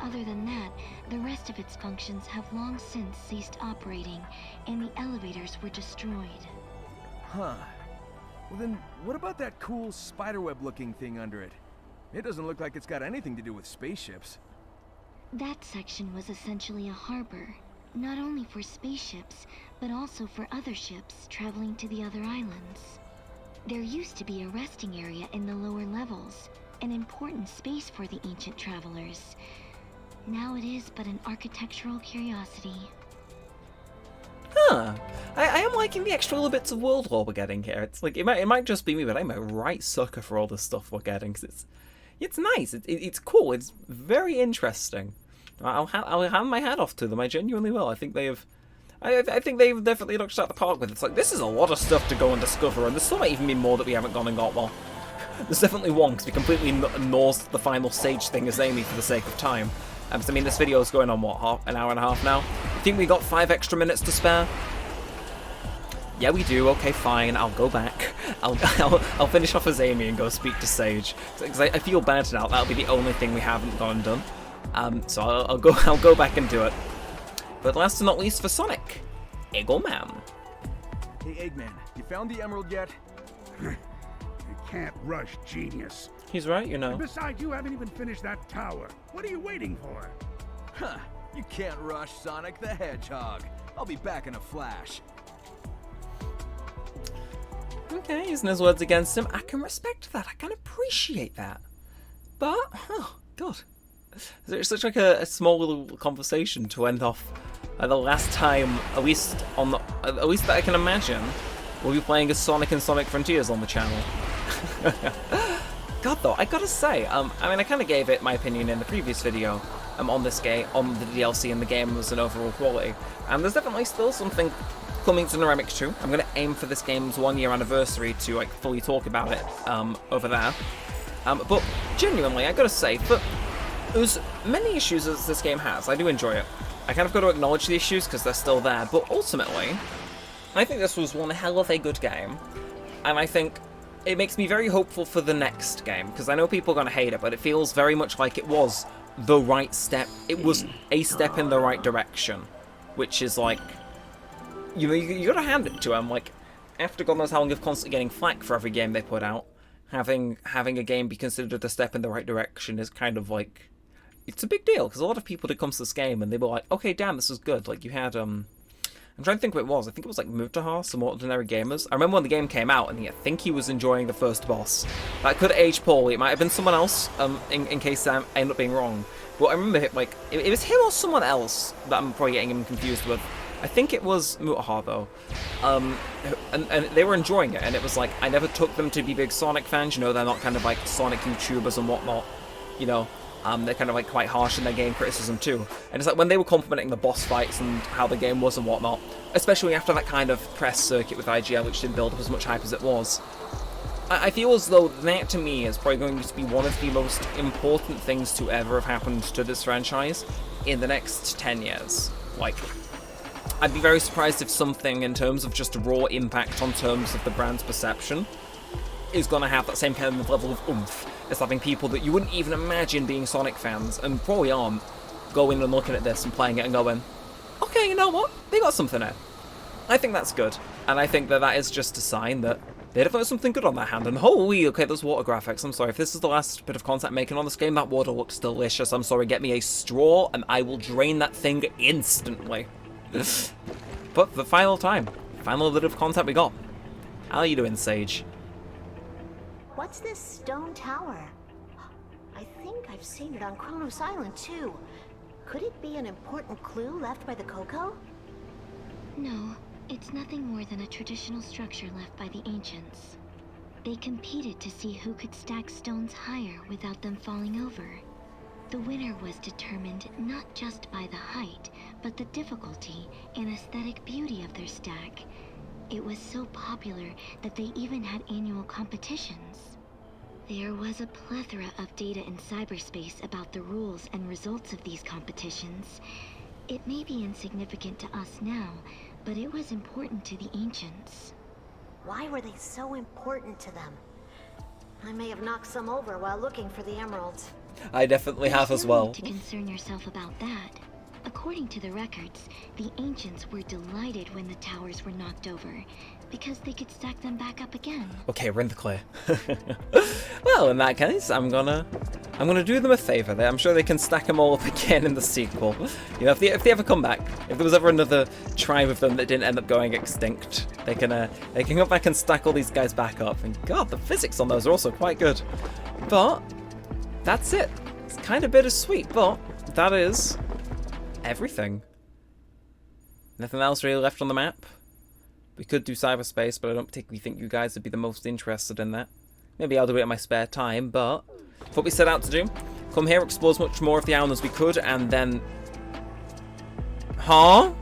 Other than that, the rest of its functions have long since ceased operating, and the elevators were destroyed. Huh. Well then, what about that cool spiderweb-looking thing under it? It doesn't look like it's got anything to do with spaceships. That section was essentially a harbor, not only for spaceships, but also for other ships traveling to the other islands. There used to be a resting area in the lower levels, an important space for the ancient travelers. Now it is but an architectural curiosity. Huh. I am liking the extra little bits of world lore we're getting here. It's like, it might just be me, but I'm a right sucker for all the stuff we're getting, because it's nice, it's cool, it's very interesting. I'll hand my hat off to them, I genuinely will. I think they've definitely knocked out the park with it. It's like, this is a lot of stuff to go and discover, and there still might even be more that we haven't gone and got. Well, there's definitely one, because we completely ignored the final stage thing as Amy for the sake of time. So, I mean, this video is going on, what, an hour and a half now? I think we got 5 extra minutes to spare. Yeah, we do. Okay, fine. I'll go back. I'll finish off as Amy and go speak to Sage. Because I feel bad now. That'll be the only thing we haven't gone and done. So I'll go back and do it. But last but not least for Sonic, Eggman. Hey, Eggman, you found the emerald yet? You can't rush genius. He's right, you know. And besides, you haven't even finished that tower. What are you waiting for? Huh, you can't rush Sonic the Hedgehog. I'll be back in a flash. Okay, using his words against him. I can respect that. I can appreciate that. But, oh, God. It's such like a small little conversation to end off the last time, at least that I can imagine, we'll be playing as Sonic and Sonic Frontiers on the channel. God, though, I gotta say, I mean, I kind of gave it my opinion in the previous video on this game, on the DLC and the game as an overall quality, and there's definitely still something coming to Neremik 2. I'm going to aim for this game's 1-year anniversary to like fully talk about it over there. But genuinely, I gotta say, for as many issues as this game has, I do enjoy it. I kind of got to acknowledge the issues because they're still there, but ultimately, I think this was one hell of a good game, and I think it makes me very hopeful for the next game, because I know people are going to hate it, but it feels very much like it was the right step. It was a step in the right direction, which is like, you know, you got to hand it to them. Like, after God knows how long of constantly getting flack for every game they put out, having a game be considered a step in the right direction is kind of like, it's a big deal, because a lot of people did come to this game and they were like, okay, damn, this is good. Like, you had, I'm trying to think what it was. I think it was like Mutahar, some Ordinary Gamers. I remember when the game came out, and I think he was enjoying the first boss. That could age poorly. It might have been someone else, in case I end up being wrong. But I remember, like, it was him or someone else that I'm probably getting him confused with. I think it was Mutahar, though. And they were enjoying it, and it was like, I never took them to be big Sonic fans. You know, they're not kind of like Sonic YouTubers and whatnot, you know. They're kind of like quite harsh in their game criticism too. And it's like when they were complimenting the boss fights and how the game was and whatnot, especially after that kind of press circuit with IGL, which didn't build up as much hype as it was, I feel as though that to me is probably going to be one of the most important things to ever have happened to this franchise in the next 10 years. Like, I'd be very surprised if something in terms of just raw impact on terms of the brand's perception is going to have that same kind of level of oomph as having people that you wouldn't even imagine being Sonic fans, and probably aren't, going and looking at this and playing it and going, okay, you know what, they got something there. I think that's good, and I think that that is just a sign that they definitely have something good on their hand. And holy, okay, those water graphics, I'm sorry, if this is the last bit of content making on this game, that water looks delicious. I'm sorry, get me a straw and I will drain that thing instantly. But the final bit of content we got. How are you doing, Sage? What's this stone tower? I think I've seen it on Ouranos Island too. Could it be an important clue left by the Koko? No, it's nothing more than a traditional structure left by the ancients. They competed to see who could stack stones higher without them falling over. The winner was determined not just by the height, but the difficulty and aesthetic beauty of their stack. It was so popular that they even had annual competitions. There was a plethora of data in cyberspace about the rules and results of these competitions. It may be insignificant to us now, but it was important to the ancients. Why were they so important to them? I may have knocked some over while looking for the emeralds. I definitely have as well. There's no need to concern yourself about that. According to the records, the ancients were delighted when the towers were knocked over, because they could stack them back up again. Okay, we're in the clear. Well, in that case, I'm gonna do them a favor there. I'm sure they can stack them all up again in the sequel. You know, if they ever come back, if there was ever another tribe of them that didn't end up going extinct, they can go back and stack all these guys back up. And God, the physics on those are also quite good. But that's it. It's kind of bittersweet, but that is everything. Nothing else really left on the map. We could do cyberspace, but I don't particularly think you guys would be the most interested in that. Maybe I'll do it in my spare time, but what we set out to do, come here, explore as much more of the island as we could, and then... Huh?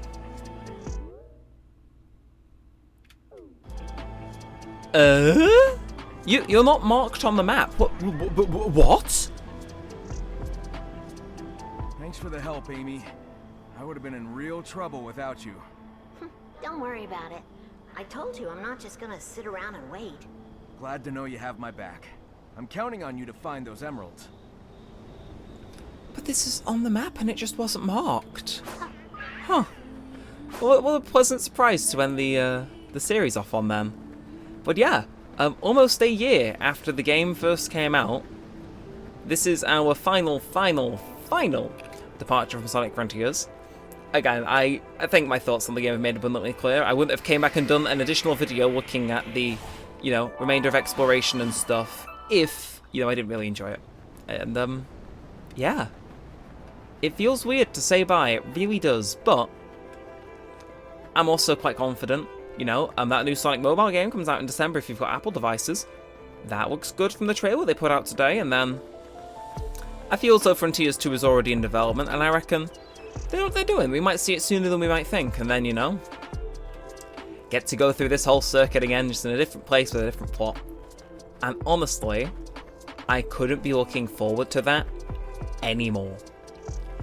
You're not marked on the map. What? Thanks for the help, Amy. I would have been in real trouble without you. Don't worry about it. I told you I'm not just gonna sit around and wait. Glad to know you have my back. I'm counting on you to find those emeralds. But this is on the map and it just wasn't marked. Huh. Well, what a pleasant surprise to end the series off on then. But yeah, almost a year after the game first came out, this is our final departure from Sonic Frontiers. Again, I think my thoughts on the game have made abundantly clear. I wouldn't have came back and done an additional video looking at the, you know, remainder of exploration and stuff if, you know, I didn't really enjoy it. And, yeah. It feels weird to say bye, it really does, but I'm also quite confident, you know, that new Sonic mobile game comes out in December if you've got Apple devices. That looks good from the trailer they put out today, and then I feel as though Frontiers 2 is already in development, and I reckon they know what they're doing. We might see it sooner than we might think, and then, you know, get to go through this whole circuit again, just in a different place with a different plot. And honestly, I couldn't be looking forward to that anymore.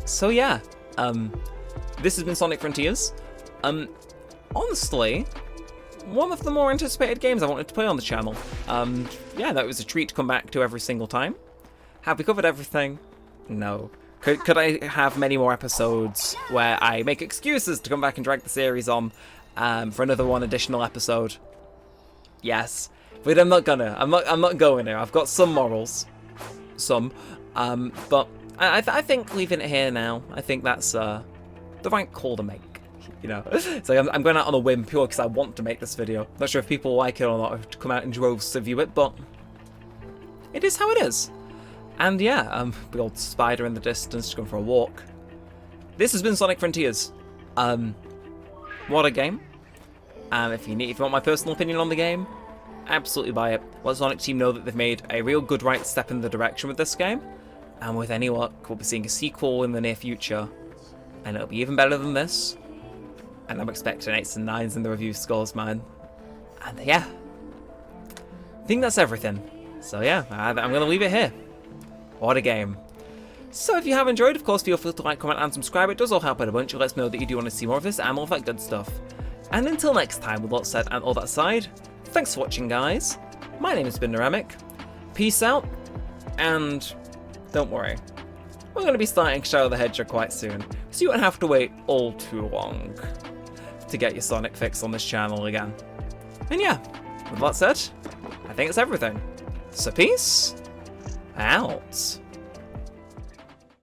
So yeah, this has been Sonic Frontiers. Honestly, one of the more anticipated games I wanted to play on the channel. Yeah, that was a treat to come back to every single time. Have we covered everything? No. Could I have many more episodes where I make excuses to come back and drag the series on for another one additional episode? Yes, but I'm not gonna. I'm not going there. I've got some morals, but I think leaving it here now. I think that's the right call to make. You know, so I'm going out on a whim pure because I want to make this video. Not sure if people like it or not, or to come out in droves to view it, but it is how it is. And yeah, big old spider in the distance going for a walk. This has been Sonic Frontiers. What a game. If you want my personal opinion on the game, absolutely buy it. Let the Sonic team know that they've made a real good right step in the direction with this game. And with any luck, we'll be seeing a sequel in the near future. And it'll be even better than this. And I'm expecting 8s and 9s in the review scores, man. And yeah, I think that's everything. So yeah, I'm going to leave it here. What a game. So if you have enjoyed, of course, feel free to like, comment, and subscribe. It does all help out a bunch. It lets me know that you do want to see more of this and all of that good stuff. And until next time, with that said and all that aside, thanks for watching, guys. My name has been Neremik. Peace out, and don't worry, we're going to be starting Shadow the Hedgehog quite soon, so you won't have to wait all too long to get your Sonic fix on this channel again. And yeah, with that said, I think it's everything. So peace out.